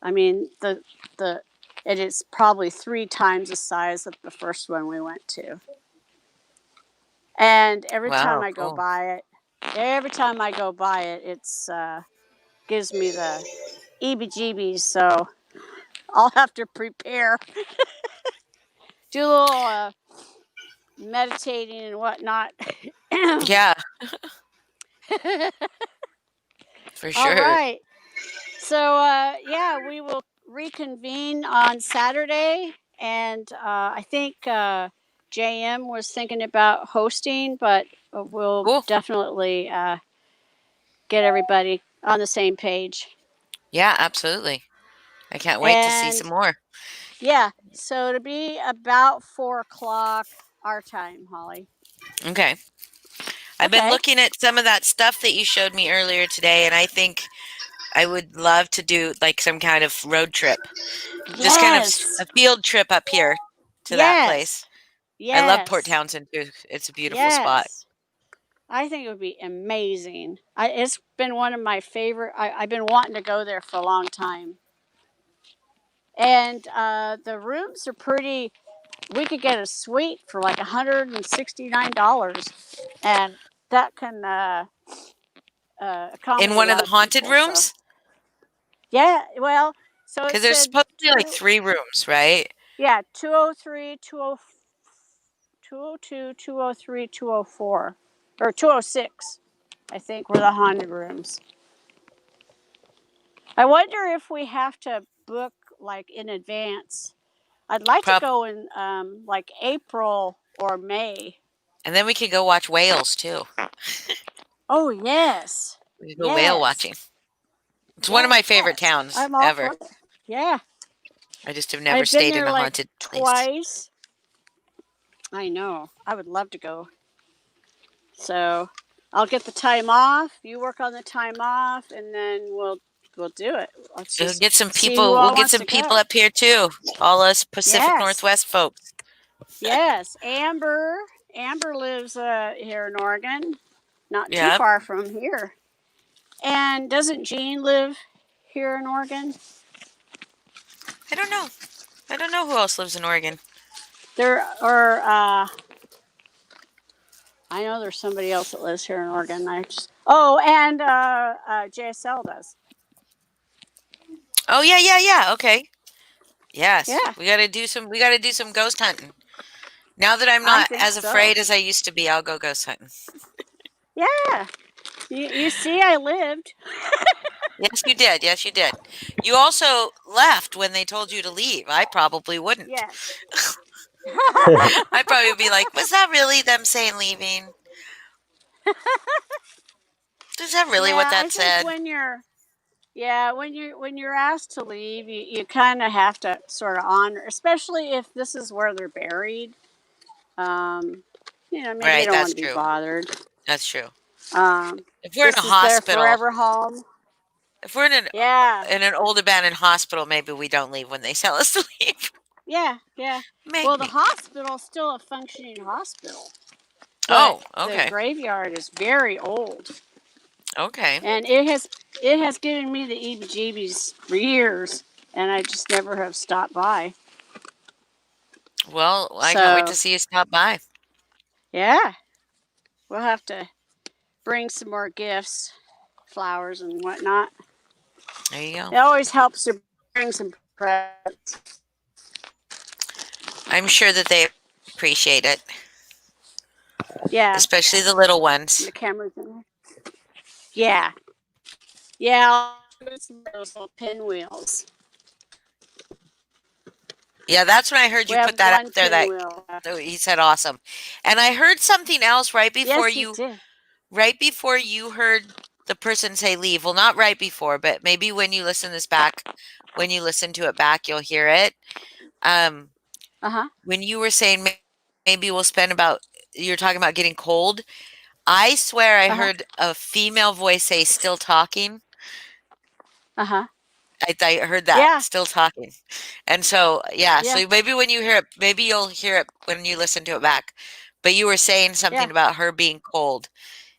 I mean the it is probably 3 times the size of the first one we went to. And Wow, cool. every time I go by it, it's gives me the EBGBs. So I'll have to prepare, do a little meditating and whatnot. Yeah, for All sure. right. So yeah, we will reconvene on Saturday, and I think JM was thinking about hosting, but we'll Cool. definitely get everybody on the same page. Yeah, absolutely. I can't wait to see And some more. yeah, so to be about 4 o'clock our time, Holly. Okay. I've been Okay. looking at some of that stuff that you showed me earlier today, and I think I would love to do like some kind of road trip. Just kind of Yes. a field trip up here to that place. Yes. I love Port Yes. Townsend too. It's a beautiful spot. Yes. I think it would be amazing. It's been one of my favorite. I've been wanting to go there for a long time. And the rooms are pretty. We could get a suite for like $169, and that can In accommodate a one of lot the of haunted people. So rooms? yeah, well, so it Because there's said supposed to be like 3 rooms, right? yeah, 203, 202, 203, 204, or 206. I think were the haunted rooms. I wonder if we have to book like in advance. I'd like to Prob- go in like April or May. and then we could go watch whales too. Oh yes, We could go whale yes, watching. It's one of my favorite yes. towns I'm all ever. for it. Yeah, I just have never I've been stayed in there a like haunted place. twice. I know. I would love to go. So I'll get the time off. You work on the time off, and then we'll do it. Let's We'll just get some see who people. We'll all get wants some to people go. up here too. All us Pacific Yes, Northwest folks. yes. Amber lives here in Oregon, not too Yeah. far from here. And doesn't Jean live here in Oregon? I don't know. I don't know who else lives in Oregon. There or I know there's somebody else that lives here in Oregon. And JSL does. Oh yeah. Okay. Yes, Yeah, we gotta do some. We gotta do some ghost hunting. Now that I'm I not think as so. afraid as I used to be, I'll go ghost hunting. Yeah, you see, I lived. Yes, you did. Yes, you did. You also left when they told you to leave. I probably wouldn't. Yes. I'd probably be like, "Was that really them saying leaving? Is that really what Yeah, I that think said?" when you're asked to leave, you kind of have to sort of honor, especially if this is where they're buried. Um, maybe you Right. don't want That's to be true. bothered. That's true. Um, If we're in a this is their hospital, forever home. if we're Yeah, in an old abandoned hospital, maybe we don't leave when they tell us to leave. yeah. Well, the Maybe. hospital's still a functioning hospital, but Oh, the okay. graveyard is very old, Okay. and it has given me the EBGBs for years, and I just never have stopped by. Well, I can't wait to So see you stop by. yeah, we'll have to bring some more gifts, flowers and whatnot. There you go. It always helps to bring some presents. I'm sure that they appreciate it, Yeah, especially the little ones. the camera's in there. Yeah, yeah. I'll put some of those little pinwheels. Yeah, that's when I heard We you have put that one out there that pinwheel. he said awesome. And I heard something else Yes, you did. right before you heard the person say leave. Well, not right before, but maybe when you listen to it back, you'll hear it. When you were saying maybe we'll spend you're talking about getting cold. I swear I Uh huh. heard a female voice say still talking. Uh huh. I heard that Yeah, still talking. And so, yeah, yeah, so maybe when you hear it, maybe you'll hear it when you listen to it back. But you were saying yeah, something about her being cold.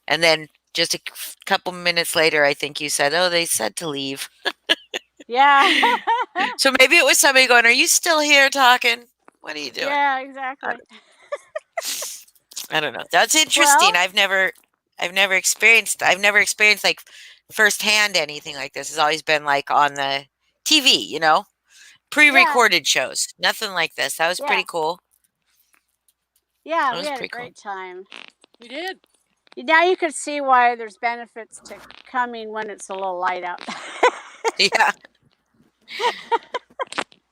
And then just a couple minutes later, I think you said, "Oh, they said to leave." yeah, So maybe it was somebody going, "Are you still here talking? What are you doing?" yeah, I exactly. I don't know. That's interesting. Well, I've never experienced like firsthand anything like this. It's always been like on the TV, yeah, pre-recorded shows. Nothing like this. That was yeah, pretty cool. yeah, That we was had a pretty cool. great time. We did. Now you can see why there's benefits to coming when it's a little light out. Yeah.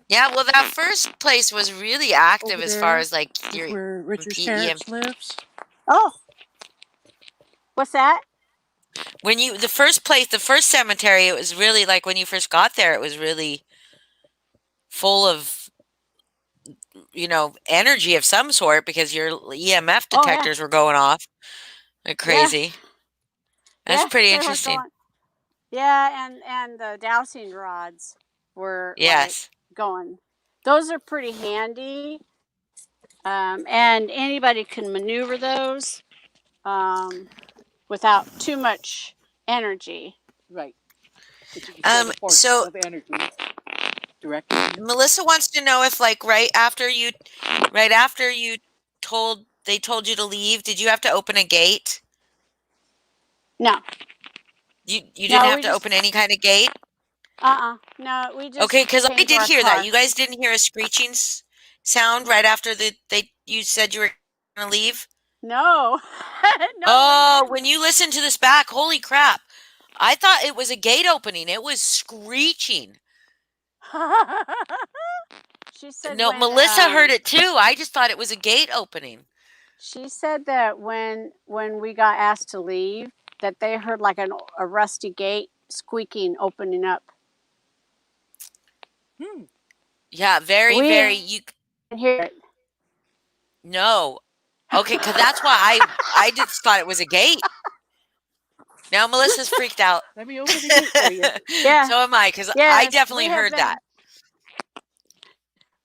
Yeah, well that first place was really active Over as far there, as like is your where Richard's PEM. parents lives. Oh, what's that? When you the first cemetery, it was really like when you first got there, it was really full of energy of some sort because your EMF Oh yeah, detectors were going off like yeah, crazy. That's yeah, pretty they were interesting. going. Yeah, and the dowsing rods were like Yes. going. Those are pretty handy, and anybody can maneuver those without too much energy. Right. But you can feel the force So of energy directly. Melissa wants to know if like right after you they told you to leave, did you have to open a gate? No, You didn't no, have we to just open any kind of gate? no, we Okay, just because I came to did our hear that. car. You guys didn't hear a screeching sound right after you said you were gonna leave? No, no, we Oh, didn't. when you listen to this back, holy crap. I thought it was a gate opening. It was screeching. She said No, when Melissa heard it too. I just thought it was a gate opening. she said that when we got asked to leave, that they heard like a rusty gate squeaking opening up. Hmm. Yeah, very, We very. didn't hear it. No. Okay, because that's why I just thought it was a gate. Now Melissa's freaked out. Let me open the gate for you. Yeah, So am I, because I yes, we definitely have heard that.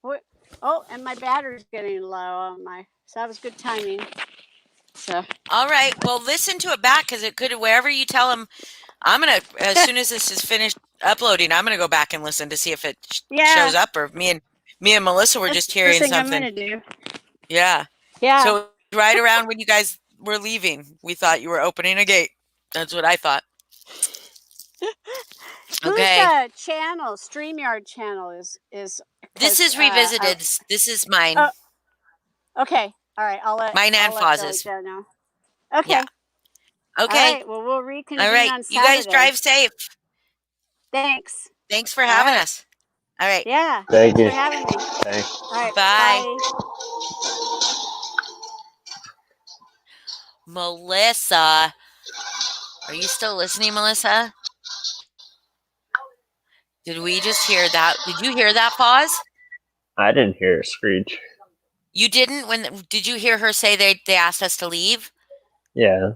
been. Oh, and my battery's getting low on so that was good timing. So All right. Well, listen to it back because it could, wherever you tell them, as soon as this is finished uploading, I'm going to go back and listen to see if it yeah, shows up or me and Melissa were that's just the first hearing thing I'm something. gonna do. Yeah. Yeah. So right around when you guys were leaving, we thought you were opening a gate. That's what I thought. Okay. Whose channel, StreamYard channel is This is Revisited. This is mine. Oh, okay. All right. Mine and I'll let Billy Foz's. Joe know. Okay. Yeah. All Okay. right. Well, we'll reconvene All right. on You guys Saturday. drive safe. Thanks. Thanks for All having right. us. All right. Yeah. Thank Thanks you. for having me. Thanks. All right. Bye. Bye. Melissa. Are you still listening, Melissa? Did we just hear that? Did you hear that pause? I didn't hear a screech. You didn't? Did you hear her say they asked us to leave? Yeah.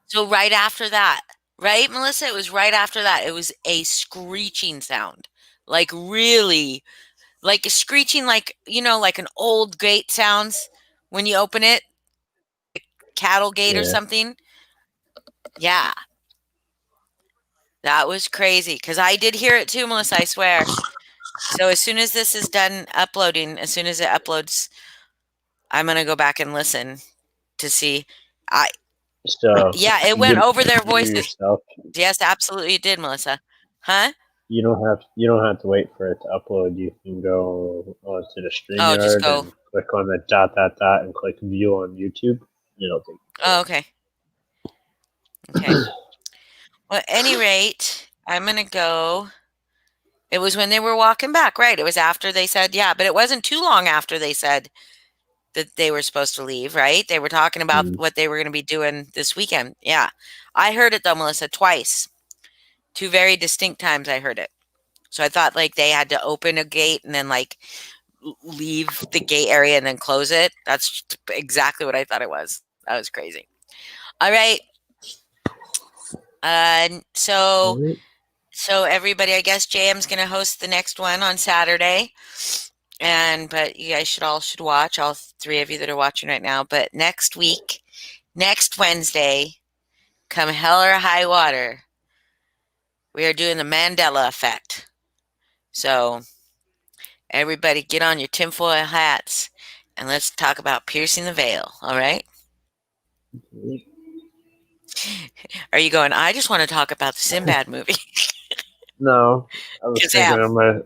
So right after that, right, Melissa? It was right after that. It was a screeching sound. Like really, like a screeching, like, like an old gate sounds when you open it, cattle gate or Yeah. something. Yeah. That was crazy because I did hear it too, Melissa, I swear. So as soon as this is done uploading, as soon as it uploads, I'm going to go back and listen to see. So Yeah, it you went can over their hear voices. yourself. Yes, absolutely it did, Melissa. Huh? You don't have to wait for it to upload. You can go onto the Oh, just StreamYard go. and click on the dot and click view on YouTube. It'll take. Oh, okay. Okay. Well, at any rate, I'm going to go. It was when they were walking back, right? It was after they said, yeah, but it wasn't too long after they said that they were supposed to leave, right? They were talking about what they were going to be doing this weekend. Yeah. I heard it though, Melissa, twice. 2 very distinct times I heard it. So I thought like they had to open a gate and then like leave the gate area and then close it. That's exactly what I thought it was. That was crazy. All right. So So everybody, I guess JM's going to host the next one on Saturday. But you guys should watch, all three of you that are watching right now. But next week, next Wednesday, come hell or high water, we are doing the Mandela effect. So everybody get on your tinfoil hats and let's talk about piercing the veil. All right. Are you going, I just want to talk about the Sinbad movie? No, I was thinking Kazam. I'm gonna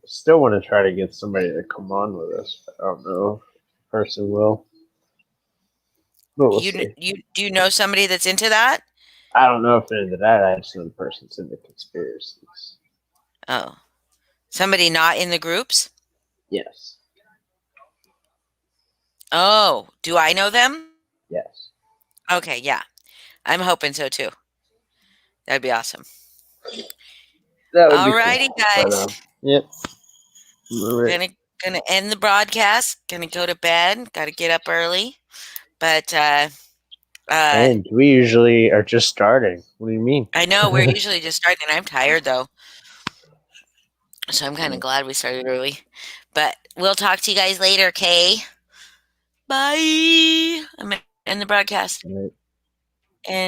still want to try to get somebody to come on with us. But I don't know if the person will. But we'll see. Do you know somebody that's into that? I don't know if they're into that. I just know the person's into conspiracies. Oh, somebody not in the groups? Yes. Oh, do I know them? Yes. Okay, yeah. I'm hoping so too. That'd be awesome. That would be Alrighty, cool. guys. But, yep. All right. Gonna end the broadcast. Gonna go to bed. Gotta get up early. But And we usually are just starting. What do you mean? I know we're usually just starting. I'm tired though, so I'm kind of glad we started early. But we'll talk to you guys later. Okay. Bye. I'm gonna end the broadcast. All right. And